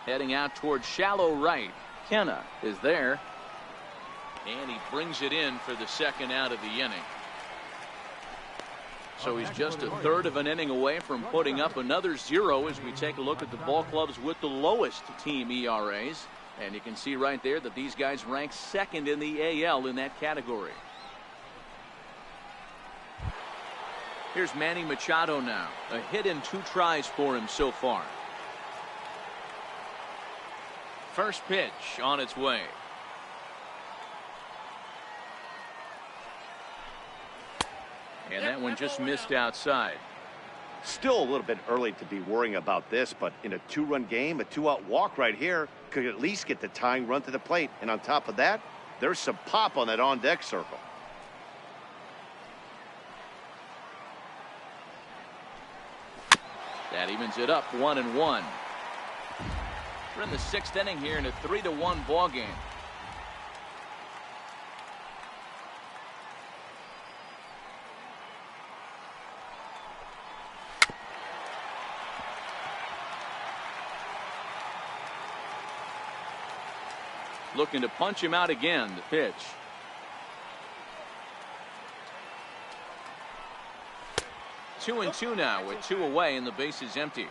Heading out towards shallow right. Kenna is there. And he brings it in for the second out of the inning. So he's just a third of an inning away from putting up another 0 as we take a look at the ball clubs with the lowest team ERAs. And you can see right there that these guys rank second in the AL in that category. Here's Manny Machado now. A hit and 2 tries for him so far. First pitch on its way. And that one just missed outside. Still a little bit early to be worrying about this, but in a 2-run game, a 2-out walk right here could at least get the tying run to the plate. And on top of that, there's some pop on that on-deck circle. That evens it up 1-1. We're in the 6th inning here in a 3-1 ball game. Looking to punch him out again. The pitch. Two and two now with 2 away and the base is empty.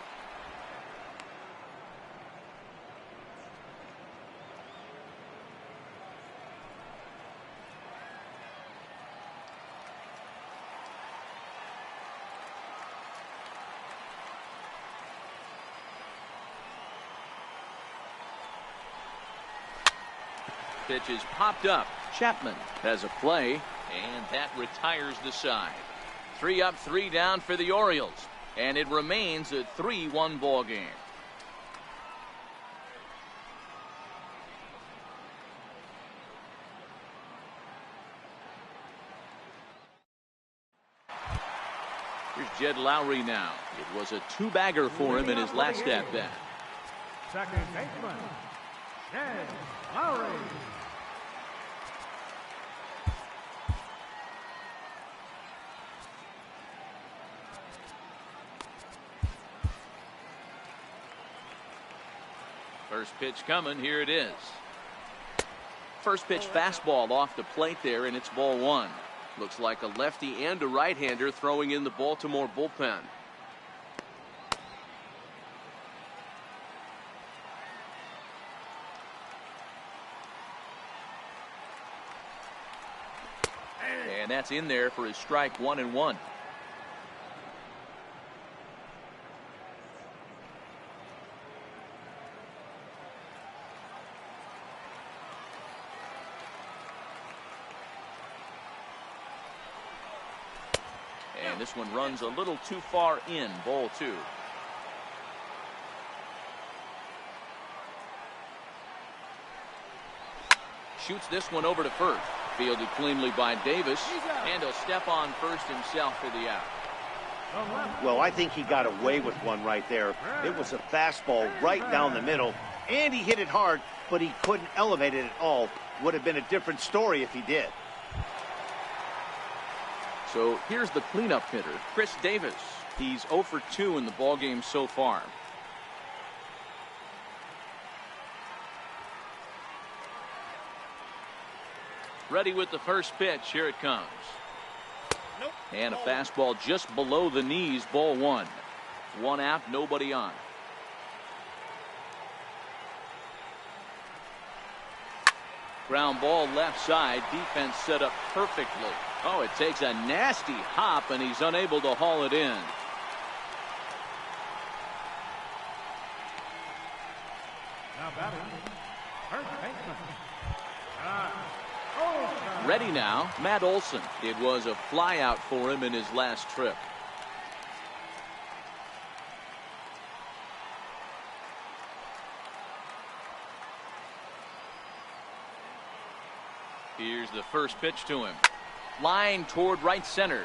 Pitch is popped up. Chapman has a play, and that retires the side. 3 up, 3 down for the Orioles, and it remains a 3-1 ball game. Here's Jed Lowry now. It was a 2-bagger for him in his last at-bat. Second baseman, Jed Lowry. First pitch coming. Here it is. First pitch fastball off the plate there, and it's ball 1. Looks like a lefty and a right-hander throwing in the Baltimore bullpen. And that's in there for his strike 1-1. And this one runs a little too far in. Ball 2. Shoots this one over to first. Fielded cleanly by Davis. And he'll step on first himself for the out. Well, I think he got away with one right there. It was a fastball right down the middle, and he hit it hard, but he couldn't elevate it at all. Would have been a different story if he did. So here's the cleanup hitter, Chris Davis. He's 0 for 2 in the ballgame so far. Ready with the first pitch. Here it comes. Nope. And a fastball just below the knees. Ball 1. 1 out, nobody on. Ground ball left side. Defense set up perfectly. Oh, it takes a nasty hop, and he's unable to haul it in. Now batting, first baseman. Ready now, Matt Olson. It was a flyout for him in his last trip. Here's the first pitch to him. Line toward right center.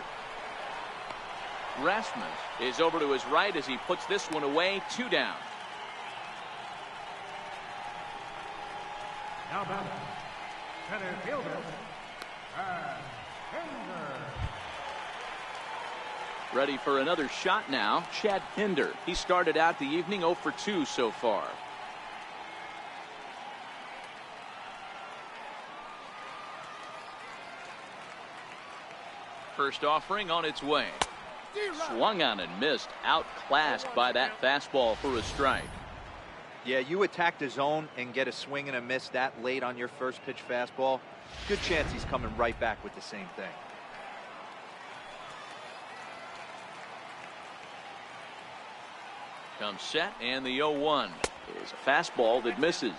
Rasmus is over to his right as he puts this one away. 2 down. Now batting, center fielder. Ready for another shot now, Chad Pinder. He started out the evening 0 for 2 so far. First offering on its way. Swung on and missed. Outclassed by that fastball for a strike. Yeah, you attack the zone and get a swing and a miss that late on your first pitch fastball. Good chance he's coming right back with the same thing. Comes set, and the 0-1 is a fastball that misses.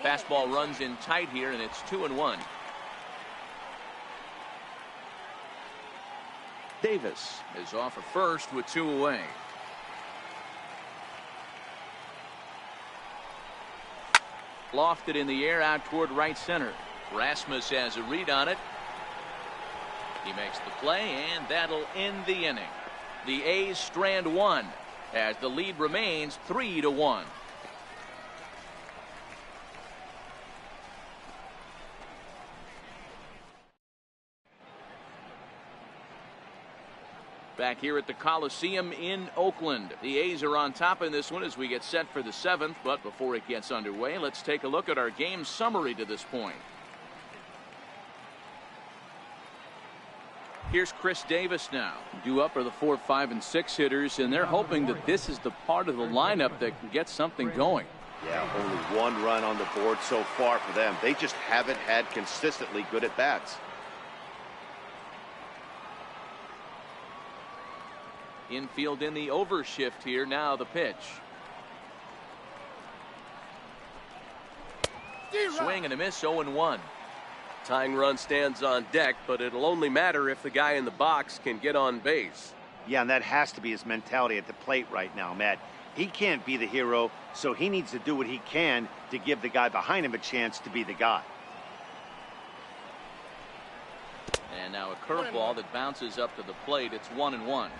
Fastball runs in tight here, and it's 2-1. Davis is off at first with 2 away. Lofted in the air out toward right center. Rasmus has a read on it. He makes the play, and that'll end the inning. The A's strand 1 as the lead remains 3-1. Back here at the Coliseum in Oakland. The A's are on top in this one as we get set for the 7th. But before it gets underway, let's take a look at our game summary to this point. Here's Chris Davis now. Due up are the 4, 5, and 6 hitters, and they're hoping that this is the part of the lineup that can get something going. Yeah, only 1 run on the board so far for them. They just haven't had consistently good at bats. Infield in the overshift here. Now the pitch. Swing and a miss. 0-1. Tying run stands on deck, but it'll only matter if the guy in the box can get on base. Yeah, and that has to be his mentality at the plate right now, Matt. He can't be the hero, so he needs to do what he can to give the guy behind him a chance to be the guy. And now a curveball that bounces up to the plate. It's 1-1.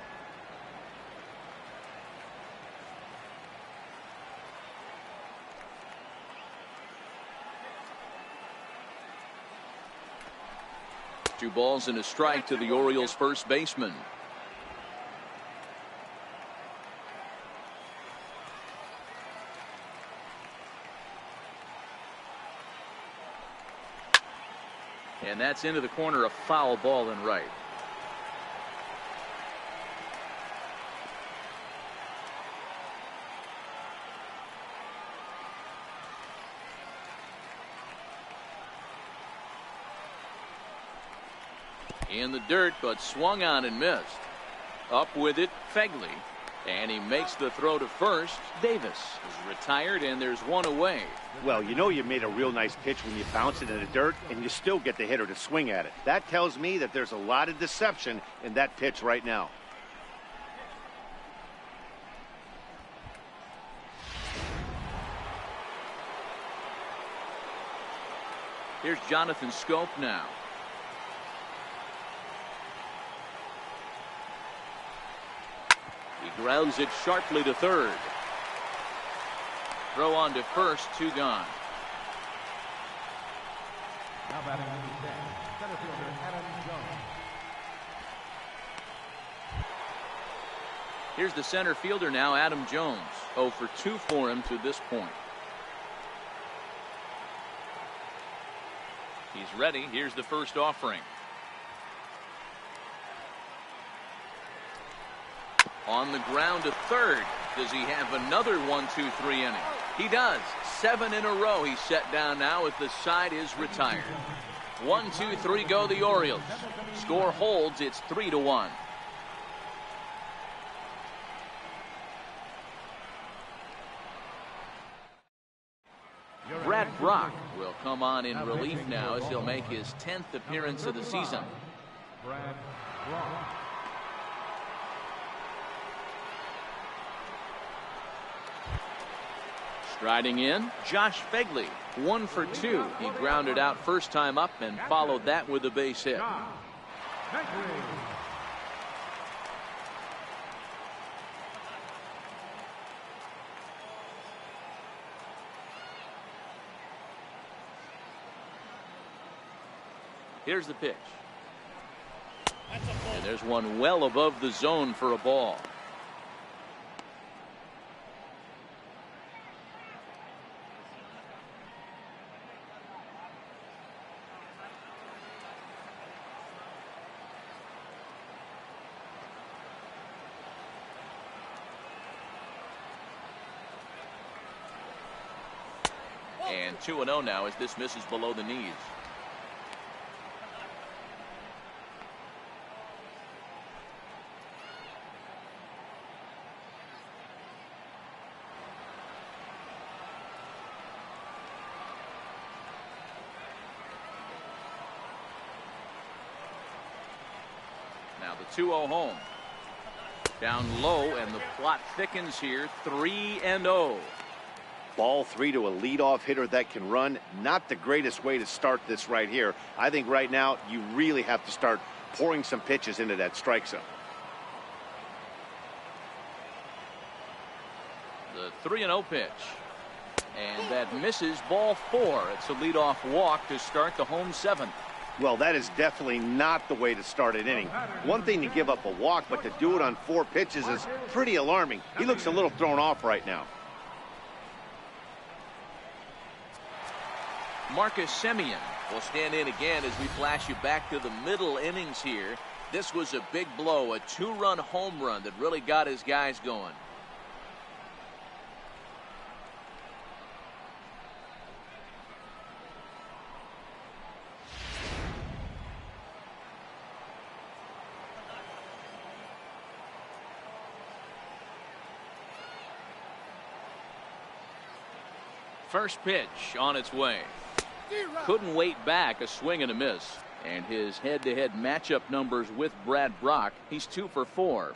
Two balls and a strike to the Orioles first baseman. And that's into the corner, a foul ball and right. In the dirt, but swung on and missed. Up with it, Fegley. And he makes the throw to first. Davis is retired, and there's 1 away. Well, you know you made a real nice pitch when you bounce it in the dirt, and you still get the hitter to swing at it. That tells me that there's a lot of deception in that pitch right now. Here's Jonathan Scope now. Grounds it sharply to third. Throw on to first, 2 gone. Now batting in the 10th, center fielder Adam Jones. Here's the center fielder now, Adam Jones. 0 for 2 for him to this point. He's ready. Here's the first offering. On the ground to third. Does he have another 1-2-3 inning? He does. 7 in a row he's set down now as the side is retired. 1-2-3 go the Orioles. Score holds. It's 3-1. Brad Brock will come on in relief now as he'll make his 10th appearance of the season. Brad Brock. Striding in, Josh Fegley, 1 for 2. He grounded out first time up and followed that with a base hit. Here's the pitch. And there's one well above the zone for a ball. And 2-0 now as this misses below the knees. Now the 2-0 home. Down low, and the plot thickens here. 3-0. Ball 3 to a leadoff hitter that can run. Not the greatest way to start this right here. I think right now you really have to start pouring some pitches into that strike zone. The 3-0 pitch. And that misses, ball 4. It's a leadoff walk to start the home 7th. Well, that is definitely not the way to start an inning. One thing to give up a walk, but to do it on 4 pitches is pretty alarming. He looks a little thrown off right now. Marcus Semien will stand in again as we flash you back to the middle innings here. This was a big blow, a 2-run home run that really got his guys going. First pitch on its way. Couldn't wait back, a swing and a miss. And his head-to-head matchup numbers with Brad Brock, he's 2 for 4.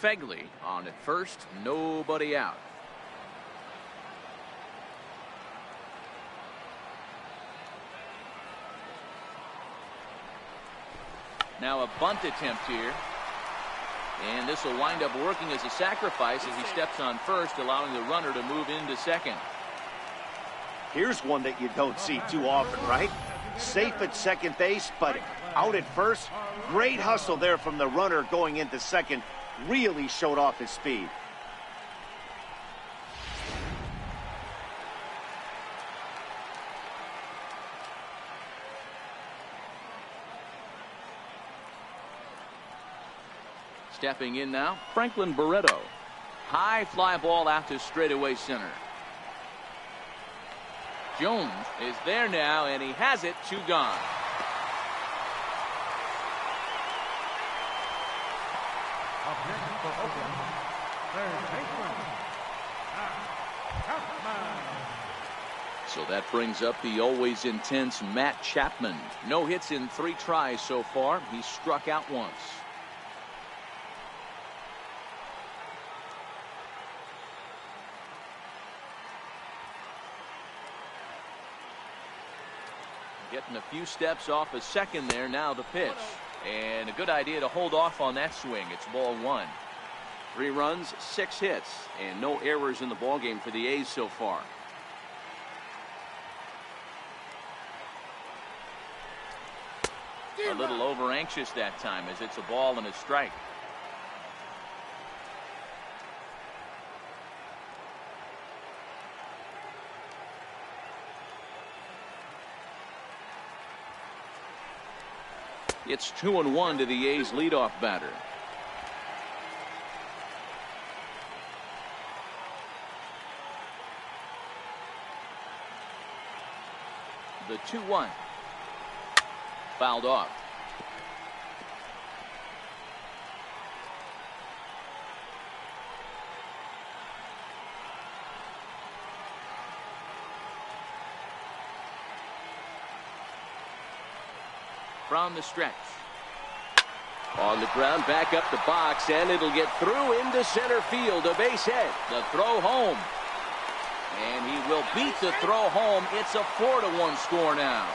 Fegley on at first, nobody out. Now a bunt attempt here. And this will wind up working as a sacrifice as he steps on first, allowing the runner to move into second. Here's one that you don't see too often, right? Safe at second base, but out at first. Great hustle there from the runner going into second. Really showed off his speed. Stepping in now, Franklin Barreto. High fly ball out to straightaway center. Jones is there now, and he has it. 2 gone. Up next for Oakland, third baseman, Chapman. So that brings up the always intense Matt Chapman. No hits in 3 tries so far. He's struck out once. Getting a few steps off a second there. Now the pitch. And a good idea to hold off on that swing. It's ball one. 3 runs, 6 hits, and no errors in the ballgame for the A's so far. A little over anxious that time as it's a ball and a strike. It's 2-1 to the A's leadoff batter. The 2-1. Fouled off. From the stretch. On the ground, back up the box, and it'll get through into center field. A base hit. The throw home. And he will beat the throw home. It's a 4-1 score now.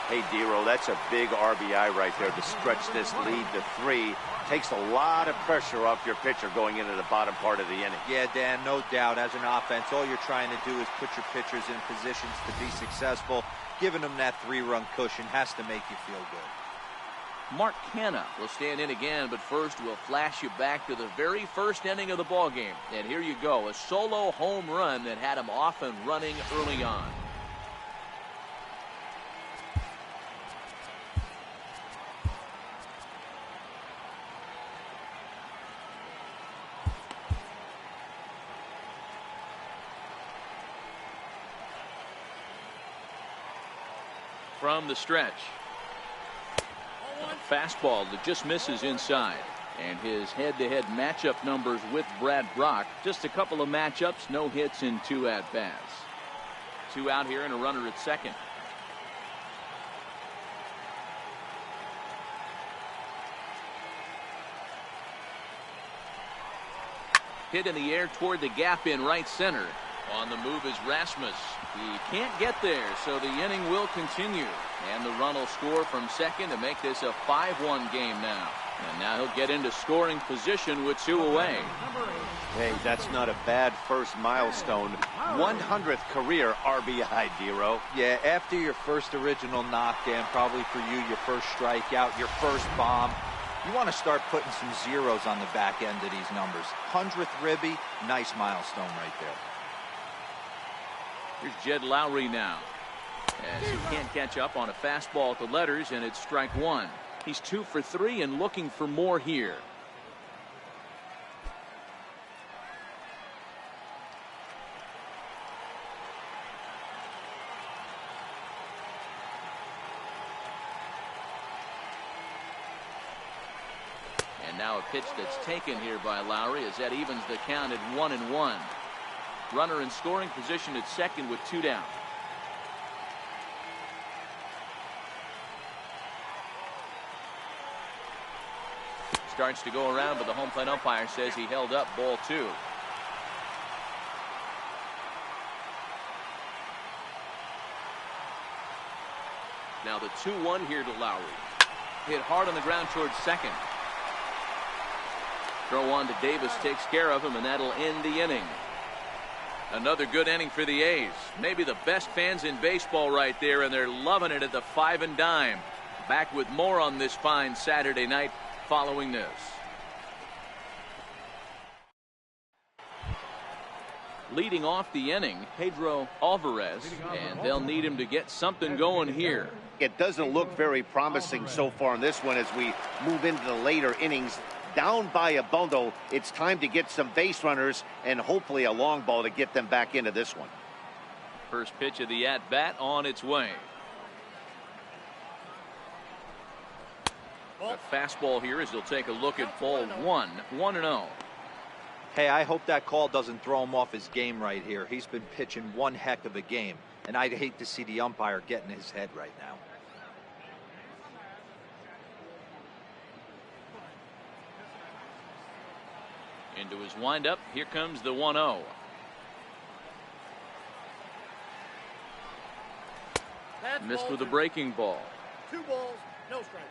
Hey, Dero, that's a big RBI right there to stretch this lead to 3. Takes a lot of pressure off your pitcher going into the bottom part of the inning. Yeah, Dan, no doubt. As an offense, all you're trying to do is put your pitchers in positions to be successful. Giving them that 3-run cushion has to make you feel good. Mark Canna will stand in again, but first we'll flash you back to the very first inning of the ballgame. And here you go, a solo home run that had him off and running early on. From the stretch. A fastball that just misses inside. And his head-to-head matchup numbers with Brad Brock. Just a couple of matchups, no hits in 2 at-bats. 2 out here and a runner at second. Hit in the air toward the gap in right center. On the move is Rasmus. He can't get there, so the inning will continue. And the run will score from second to make this a 5-1 game now. And now he'll get into scoring position with 2 away. Hey, that's not a bad first milestone. 100th career RBI, Dero. Yeah, after your first original knockdown, probably for you, your first strikeout, your first bomb, you want to start putting some zeros on the back end of these numbers. 100th ribby, nice milestone right there. Here's Jed Lowry now, as he can't catch up on a fastball at the letters, and it's strike 1. He's 2 for 3 and looking for more here. And now a pitch that's taken here by Lowry as that evens the count at 1-1. Runner in scoring position at second with 2 down. Starts to go around, but the home plate umpire says he held up ball 2. Now the 2-1 here to Lowry. Hit hard on the ground towards second. Throw on to Davis takes care of him, and that'll end the inning. Another good inning for the A's. Maybe the best fans in baseball right there, and they're loving it at the 5 and dime. Back with more on this fine Saturday night following this. Leading off the inning, Pedro Alvarez, and they'll need him to get something going here. It doesn't look very promising so far in this one as we move into the later innings. Down by a bundle, it's time to get some base runners and hopefully a long ball to get them back into this one. First pitch of the at-bat on its way. A fastball here as they'll take a look at ball 1, 1-0. Hey, I hope that call doesn't throw him off his game right here. He's been pitching one heck of a game, and I'd hate to see the umpire get in his head right now. Into his windup, here comes the 1-0. Missed with a breaking ball. 2 balls, no strikes.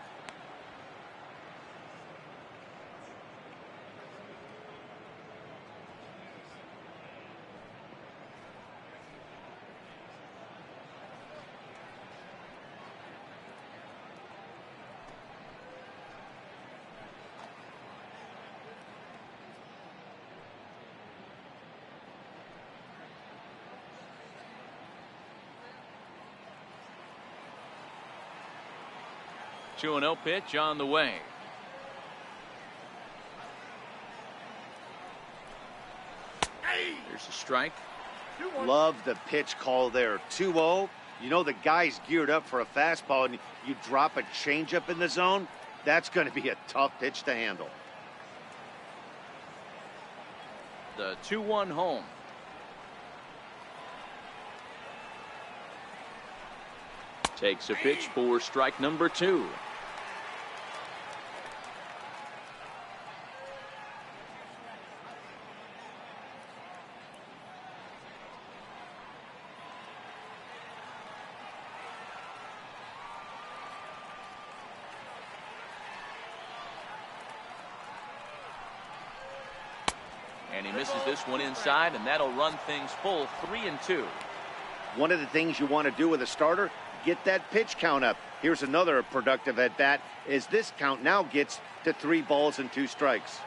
Two and 0 pitch on the way. There's a strike. Love the pitch call there. 2-0. You know the guy's geared up for a fastball, and you drop a changeup in the zone. That's going to be a tough pitch to handle. The 2-1 home. Takes a pitch for strike number 2. And he misses this one inside, and that'll run things full 3-2. One of the things you want to do with a starter, get that pitch count up. Here's another productive at bat as this count now gets to 3 balls and 2 strikes.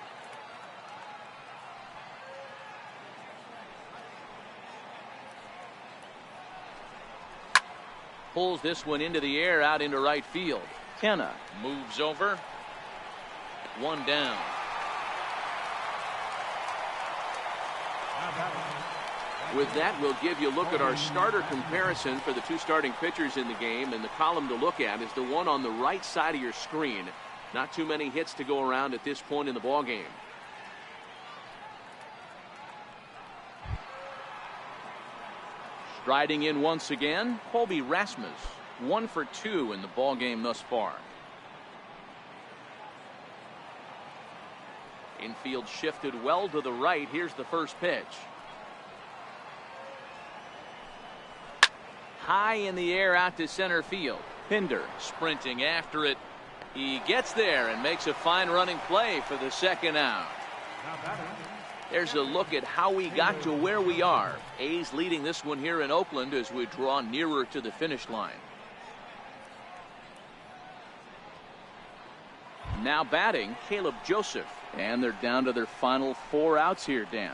Pulls this one into the air out into right field. Kenna moves over. 1 down. With that, we'll give you a look at our starter comparison for the 2 starting pitchers in the game, and the column to look at is the one on the right side of your screen. Not too many hits to go around at this point in the ballgame. Striding in once again, Colby Rasmus, 1 for 2 in the ballgame thus far. Infield shifted well to the right. Here's the first pitch. High in the air out to center field. Pinder sprinting after it. He gets there and makes a fine running play for the 2nd out. There's a look at how we got to where we are. A's leading this one here in Oakland as we draw nearer to the finish line. Now batting, Caleb Joseph. And they're down to their final 4 outs here, Dan.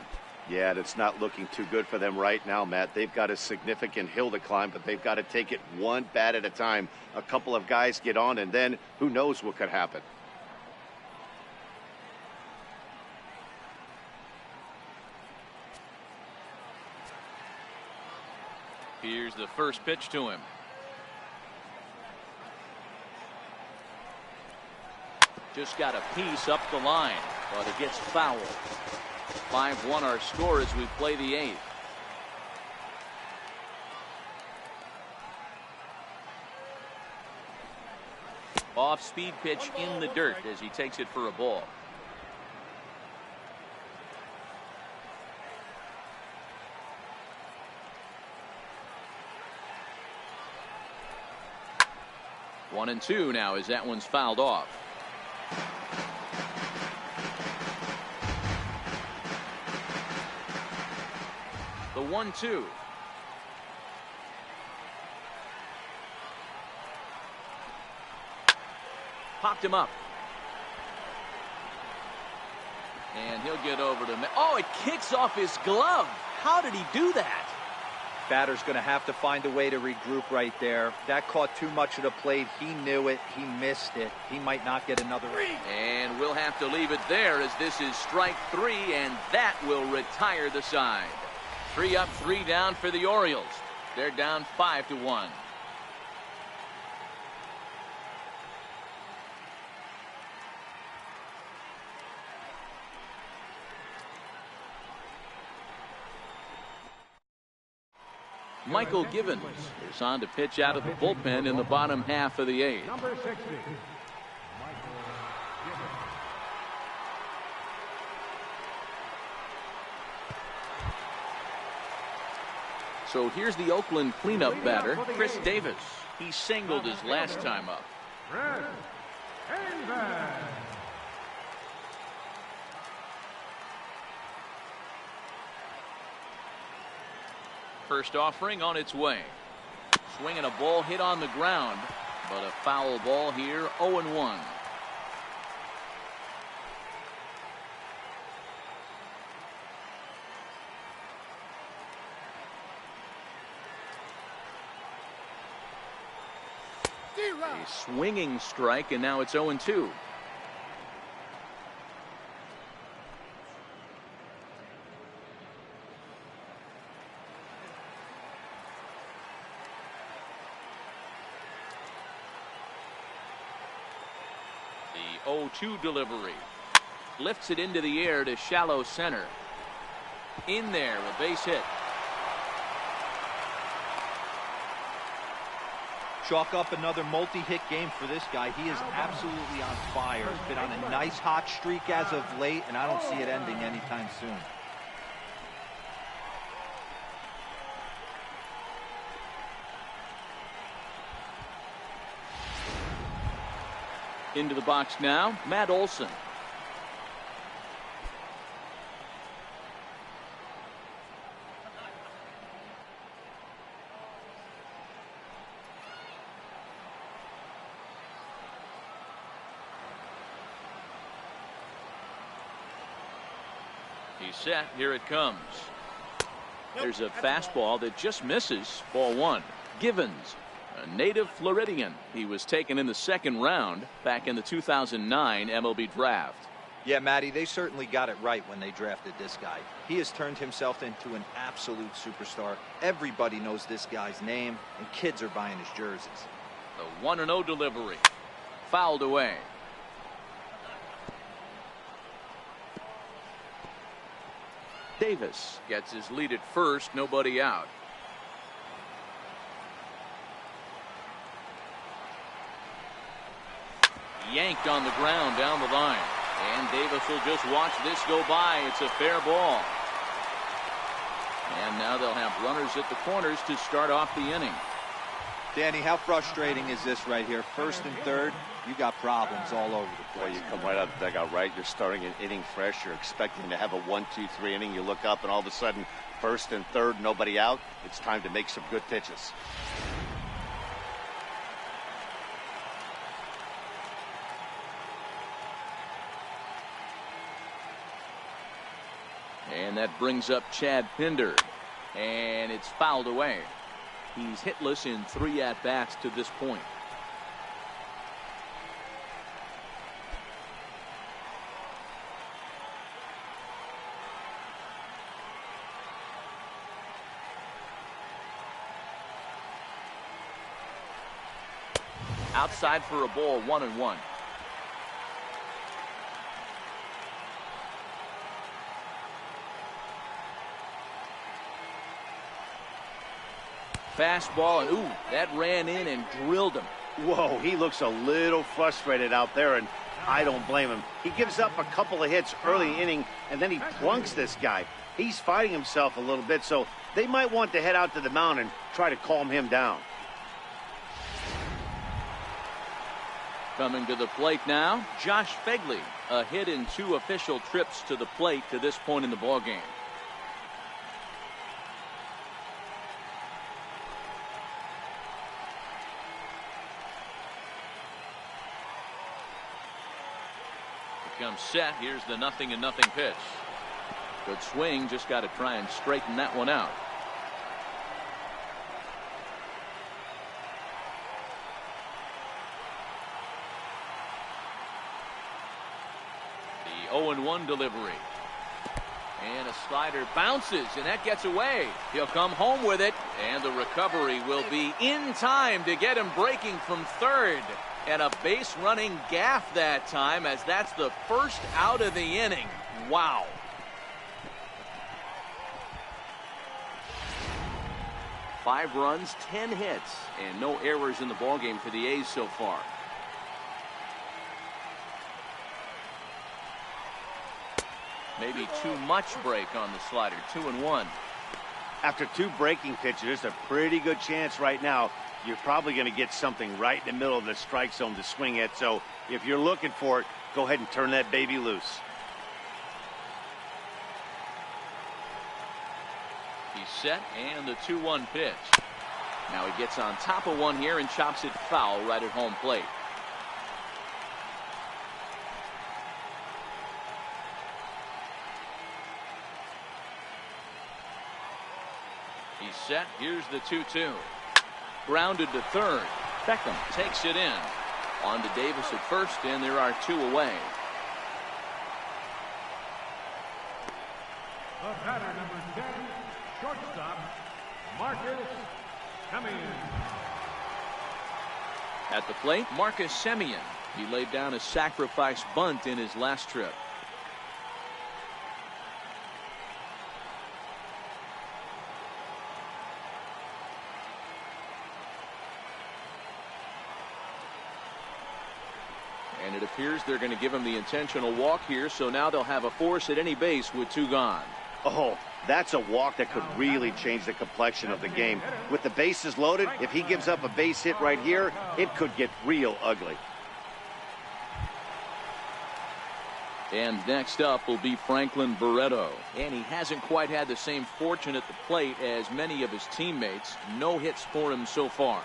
Yeah, it's not looking too good for them right now, Matt. They've got a significant hill to climb, but they've got to take it one bat at a time. A couple of guys get on, and then who knows what could happen. Here's the first pitch to him. Just got a piece up the line, but it gets fouled. 5-1 our score as we play the 8th. Off speed pitch in the dirt as he takes it for a ball. One and 2 now as that one's fouled off. The 1-2. Popped him up. And he'll get over to... Oh, it kicks off his glove. How did he do that? Batter's going to have to find a way to regroup right there. That caught too much of the plate. He knew it. He missed it. He might not get another. And we'll have to leave it there as this is strike 3, and that will retire the side. 3 up, 3 down for the Orioles. They're down 5-1. Michael Givens is on to pitch out of the bullpen in the bottom half of the 8th. Number 60. So here's the Oakland cleanup batter, Chris Davis. He singled his last time up. First offering on its way. Swinging a ball hit on the ground, but a foul ball here, 0-1. A swinging strike, and now it's 0-2. The 0-2 delivery. Lifts it into the air to shallow center. In there, a base hit. Chalk up another multi-hit game for this guy. He is absolutely on fire. He's been on a nice hot streak as of late, and I don't see it ending anytime soon. Into the box now, Matt Olson. He's set. Here it comes. There's a fastball that just misses. Ball one. Givens, a native Floridian. He was taken in the second round back in the 2009 MLB draft. Yeah, Matty, they certainly got it right when they drafted this guy. He has turned himself into an absolute superstar. Everybody knows this guy's name, and kids are buying his jerseys. The 1-0 delivery. Fouled away. Davis gets his lead at first, nobody out. Yanked on the ground down the line. And Davis will just watch this go by. It's a fair ball. And now they'll have runners at the corners to start off the inning. Danny, how frustrating is this right here? First and third, you got problems all over the place. Well, you come right out of the dugout, right? You're starting an inning fresh. You're expecting to have a 1-2-3 inning. You look up, and all of a sudden, first and third, nobody out. It's time to make some good pitches. And that brings up Chad Pinder. And it's fouled away. He's hitless in 3 at-bats to this point. Outside for a ball, 1-1. Fastball, and ooh, that ran in and drilled him. Whoa, he looks a little frustrated out there, and I don't blame him. He gives up a couple of hits early inning, and then he plunks this guy. He's fighting himself a little bit, so they might want to head out to the mound and try to calm him down. Coming to the plate now, Josh Fegley. A hit in 2 official trips to the plate to this point in the ballgame. Comes set. Here's the 0-0 pitch. Good swing. Just got to try and straighten that one out. The 0-1 delivery. And a slider bounces, and that gets away. He'll come home with it, and the recovery will be in time to get him breaking from third. And a base running gaff that time, as that's the first out of the inning. Wow. Five runs, 10 hits, and no errors in the ballgame for the A's so far. Maybe too much break on the slider. 2-1. After 2 breaking pitches, there's a pretty good chance right now you're probably going to get something right in the middle of the strike zone to swing at. So if you're looking for it, go ahead and turn that baby loose. He's set, and the 2-1 pitch. Now he gets on top of one here and chops it foul right at home plate. He's set. Here's the 2-2. Grounded to third. Beckham takes it in. On to Davis at first, and there are 2 away. The batter, number 10, shortstop, Marcus Semien. At the plate, Marcus Semien. He laid down a sacrifice bunt in his last trip. And it appears they're going to give him the intentional walk here, so now they'll have a force at any base with 2 gone. Oh, that's a walk that could really change the complexion of the game. With the bases loaded, if he gives up a base hit right here, it could get real ugly. And next up will be Franklin Barreto. And he hasn't quite had the same fortune at the plate as many of his teammates. No hits for him so far.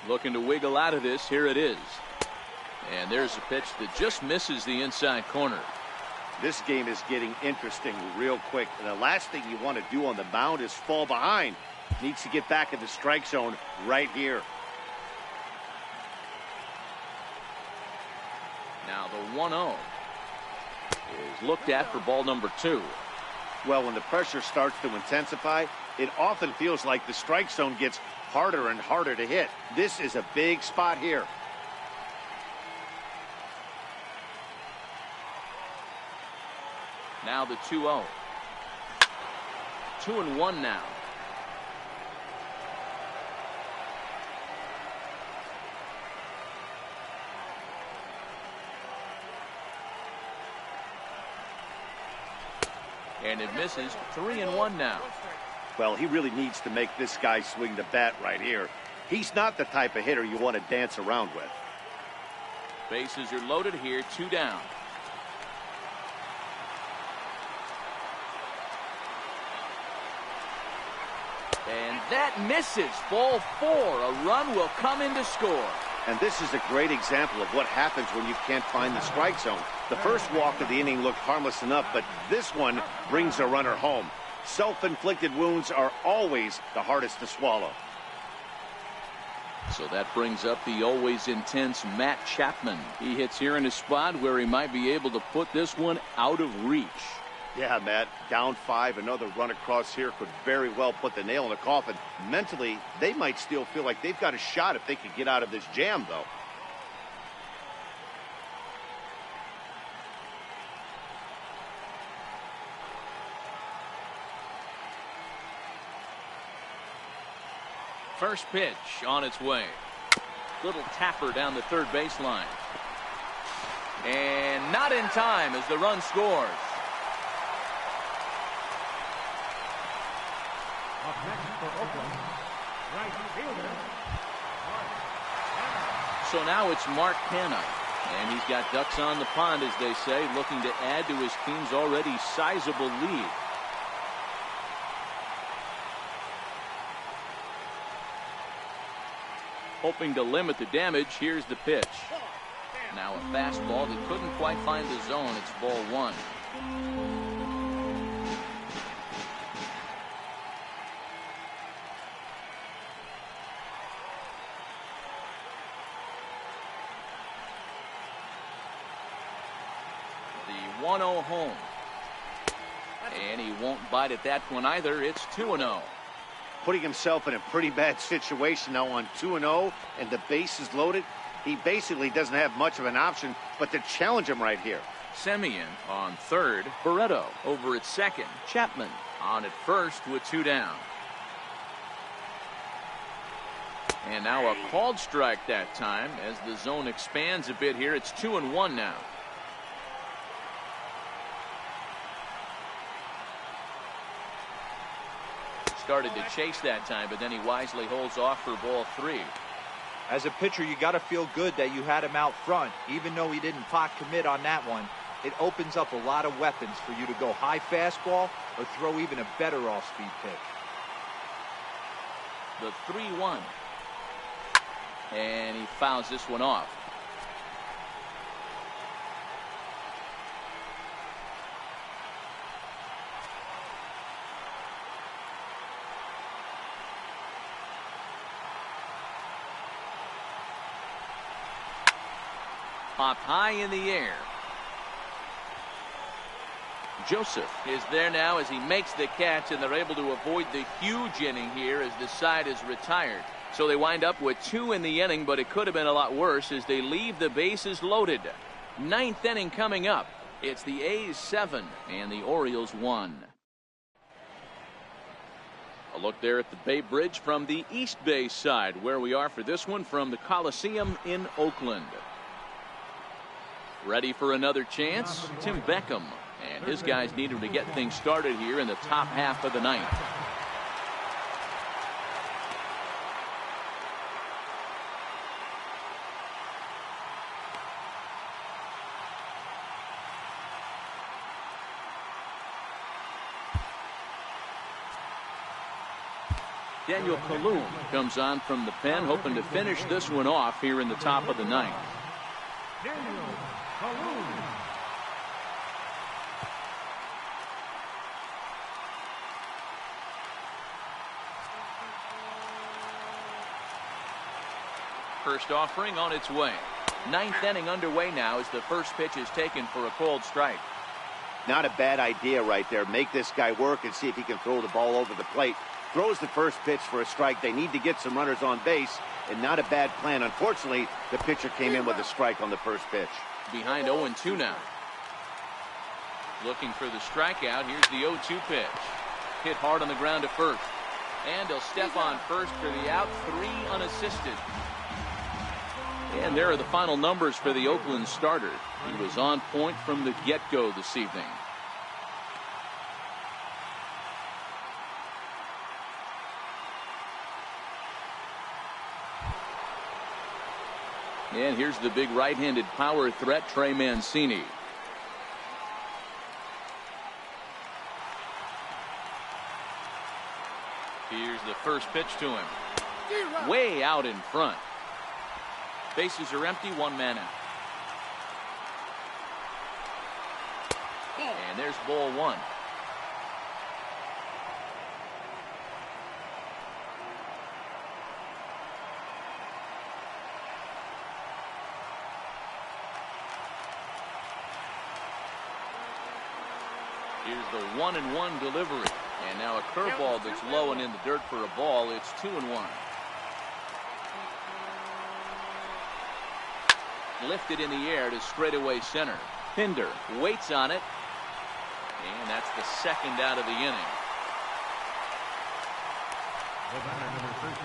Looking to wiggle out of this. Here it is. And there's a pitch that just misses the inside corner. This game is getting interesting real quick. And the last thing you want to do on the mound is fall behind. Needs to get back in the strike zone right here. Now the 1-0 is looked at for ball number 2. Well, when the pressure starts to intensify, it often feels like the strike zone gets harder and harder to hit. This is a big spot here. Now the 2-0. 2-1 now. And it misses. 3-1 now. Well, he really needs to make this guy swing the bat right here. He's not the type of hitter you want to dance around with. Bases are loaded here. 2 down. And that misses. Ball 4. A run will come in to score. And this is a great example of what happens when you can't find the strike zone. The first walk of the inning looked harmless enough, but this one brings a runner home. Self-inflicted wounds are always the hardest to swallow. So that brings up the always intense Matt Chapman. He hits here in a spot where he might be able to put this one out of reach. Yeah, Matt, down 5, another run across here could very well put the nail in the coffin. Mentally, they might still feel like they've got a shot if they could get out of this jam, though. First pitch on its way. Little tapper down the third baseline. And not in time as the run scores. Up next for Oakland, right fielder, Mark Canal. So now it's Mark Canal. And he's got ducks on the pond, as they say, looking to add to his team's already sizable lead. Hoping to limit the damage. Here's the pitch. Now a fastball that couldn't quite find the zone. It's ball 1. The 1-0 home. And he won't bite at that one either. It's 2-0. Putting himself in a pretty bad situation now on 2-0 and the bases loaded. He basically doesn't have much of an option but to challenge him right here. Semien on third. Barreto over at second. Chapman on at first with 2 down. And now a called strike that time as the zone expands a bit here. It's 2-1 now. started to chase that time, but then he wisely holds off for ball 3. As a pitcher, you got to feel good that you had him out front. Even though he didn't pot commit on that one, it opens up a lot of weapons for you to go high fastball or throw even a better off-speed pitch. The 3-1. And he fouls this one off. Popped high in the air. Joseph is there now as he makes the catch, and they're able to avoid the huge inning here as the side is retired. So they wind up with 2 in the inning, but it could have been a lot worse as they leave the bases loaded. 9th inning coming up. It's the A's 7 and the Orioles 1. A look there at the Bay Bridge from the East Bay side, where we are for this one from the Coliseum in Oakland. Ready for another chance? Tim Beckham and his guys need him to get things started here in the top half of the 9th. Daniel Kalum comes on from the pen, hoping to finish this one off here in the top of the 9th. Daniel Kalum. First offering on its way. 9th inning underway now as the first pitch is taken for a called strike. Not a bad idea right there. Make this guy work and see if he can throw the ball over the plate. Throws the first pitch for a strike. They need to get some runners on base, and not a bad plan. Unfortunately, the pitcher came in with a strike on the first pitch. Behind 0-2 now. Looking for the strikeout. Here's the 0-2 pitch. Hit hard on the ground to first. And he'll step on first for the out. 3 unassisted. And there are the final numbers for the Oakland starter. He was on point from the get-go this evening. And here's the big right-handed power threat, Trey Mancini. Here's the first pitch to him. Way out in front. Bases are empty, 1 man out. And there's ball 1. Here's the 1-1 delivery. And now a curveball that's low and in the dirt for a ball. It's 2-1. Lifted in the air to straightaway center. Pinder waits on it. And that's the second out of the inning. The batter, number 13,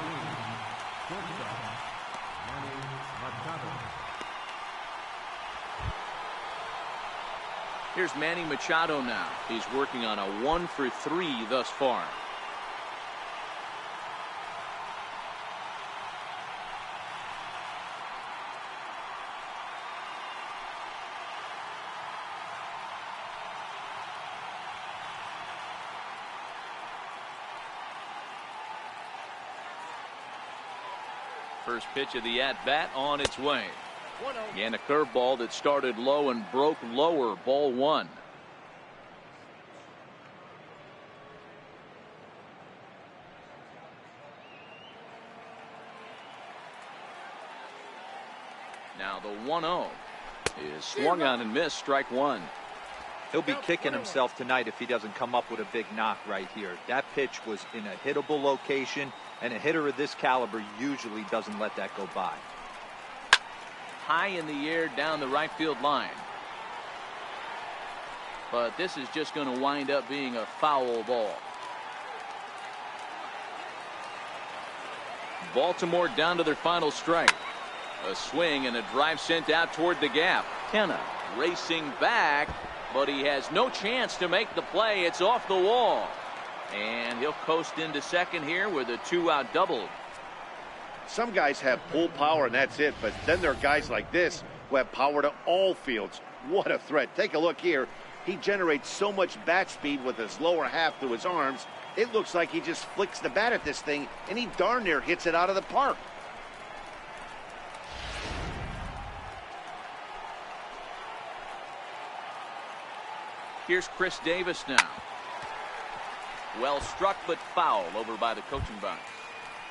shortstop, Manny Machado. Here's Manny Machado now. He's working on a 1 for 3 thus far. First pitch of the at-bat on its way. And a curveball that started low and broke lower. Ball 1. Now the 1-0 is swung on and missed. Strike 1. He'll be kicking himself tonight if he doesn't come up with a big knock right here. That pitch was in a hittable location, and a hitter of this caliber usually doesn't let that go by. High in the air down the right field line. But this is just going to wind up being a foul ball. Baltimore down to their final strike. A swing and a drive sent out toward the gap. Kenna racing back, but he has no chance to make the play. It's off the wall. And he'll coast into second here with a 2-out double. Some guys have pull power and that's it, but then there are guys like this who have power to all fields. What a threat. Take a look here. He generates so much bat speed with his lower half through his arms. It looks like he just flicks the bat at this thing, and he darn near hits it out of the park. Here's Chris Davis now. Well struck, but foul over by the coaching box.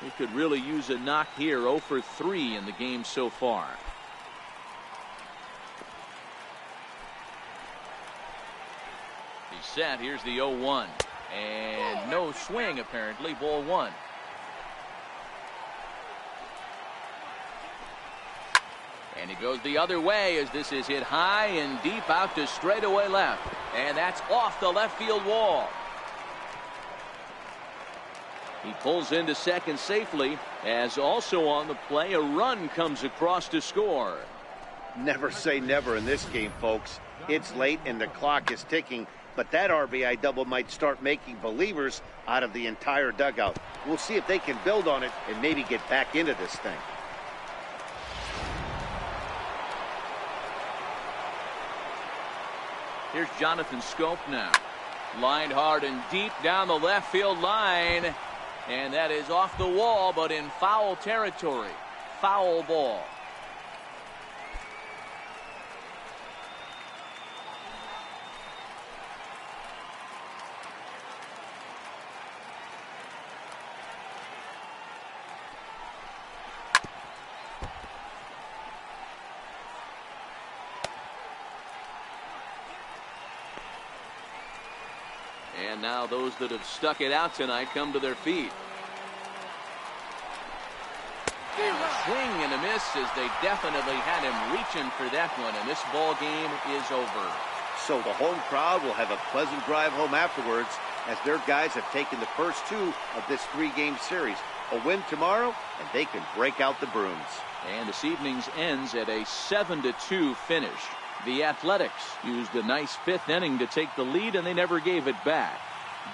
He could really use a knock here. 0 for 3 in the game so far. He's set. Here's the 0-1. And no swing, apparently. Ball 1. And he goes the other way as this is hit high and deep out to straightaway left. And that's off the left field wall. He pulls into second safely, as also on the play a run comes across to score. Never say never in this game, folks. It's late and the clock is ticking, but that RBI double might start making believers out of the entire dugout. We'll see if they can build on it and maybe get back into this thing. Here's Jonathan Scope now. Lined hard and deep down the left field line. And that is off the wall, but in foul territory. Foul ball. And now those that have stuck it out tonight come to their feet. Swing and a miss as they definitely had him reaching for that one, and this ball game is over. So the home crowd will have a pleasant drive home afterwards as their guys have taken the first 2 of this 3-game series. A win tomorrow, and they can break out the brooms. And this evening's ends at a 7-2 finish. The Athletics used a nice 5th inning to take the lead, and they never gave it back.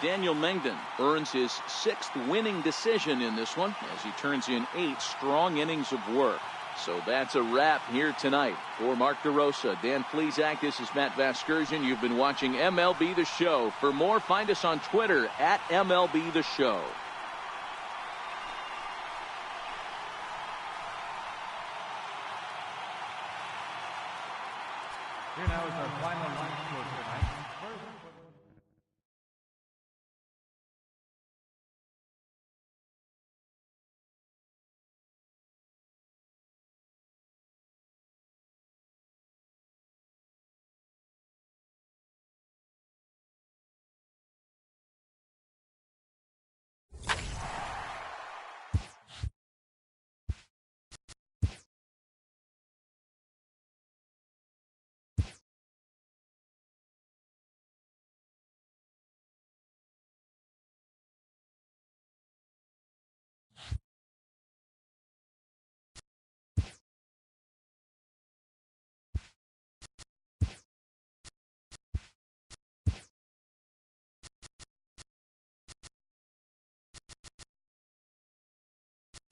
Daniel Mengden earns his 6th winning decision in this one as he turns in 8 strong innings of work. So that's a wrap here tonight. For Mark DeRosa, Dan Plesac, this is Matt Vasgersian. You've been watching MLB The Show. For more, find us on Twitter at MLB The Show. Here now is our final line score tonight.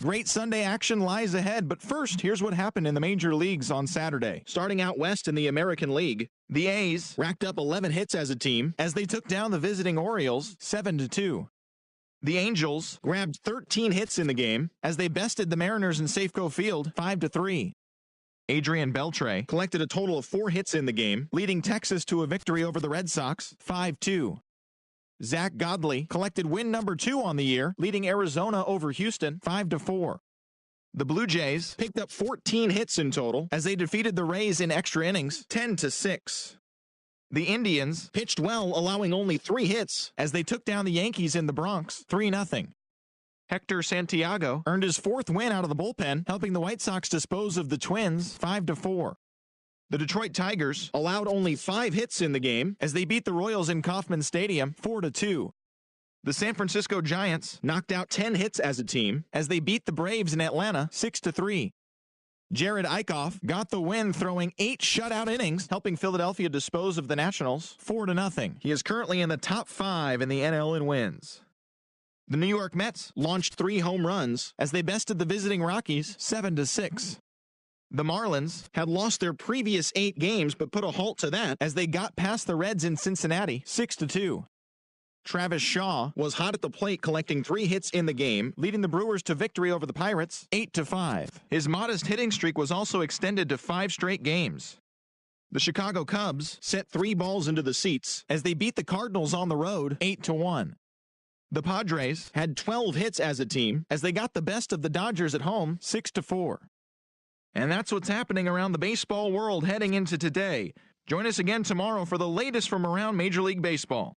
Great Sunday action lies ahead, but first, here's what happened in the major leagues on Saturday. Starting out west in the American League, the A's racked up 11 hits as a team as they took down the visiting Orioles 7-2. The Angels grabbed 13 hits in the game as they bested the Mariners in Safeco Field 5-3. Adrian Beltre collected a total of 4 hits in the game, leading Texas to a victory over the Red Sox 5-2. Zach Godley collected win number 2 on the year, leading Arizona over Houston 5-4. The Blue Jays picked up 14 hits in total as they defeated the Rays in extra innings 10-6. The Indians pitched well, allowing only 3 hits as they took down the Yankees in the Bronx 3-0. Hector Santiago earned his 4th win out of the bullpen, helping the White Sox dispose of the Twins 5-4. The Detroit Tigers allowed only 5 hits in the game as they beat the Royals in Kauffman Stadium 4-2. The San Francisco Giants knocked out 10 hits as a team as they beat the Braves in Atlanta 6-3. Jared Eichhoff got the win, throwing 8 shutout innings, helping Philadelphia dispose of the Nationals 4-0. He is currently in the top 5 in the NL in wins. The New York Mets launched 3 home runs as they bested the visiting Rockies 7-6. The Marlins had lost their previous 8 games but put a halt to that as they got past the Reds in Cincinnati 6-2. Travis Shaw was hot at the plate, collecting 3 hits in the game, leading the Brewers to victory over the Pirates 8-5. His modest hitting streak was also extended to 5 straight games. The Chicago Cubs set 3 balls into the seats as they beat the Cardinals on the road 8-1. The Padres had 12 hits as a team as they got the best of the Dodgers at home 6-4. And that's what's happening around the baseball world heading into today. Join us again tomorrow for the latest from around Major League Baseball.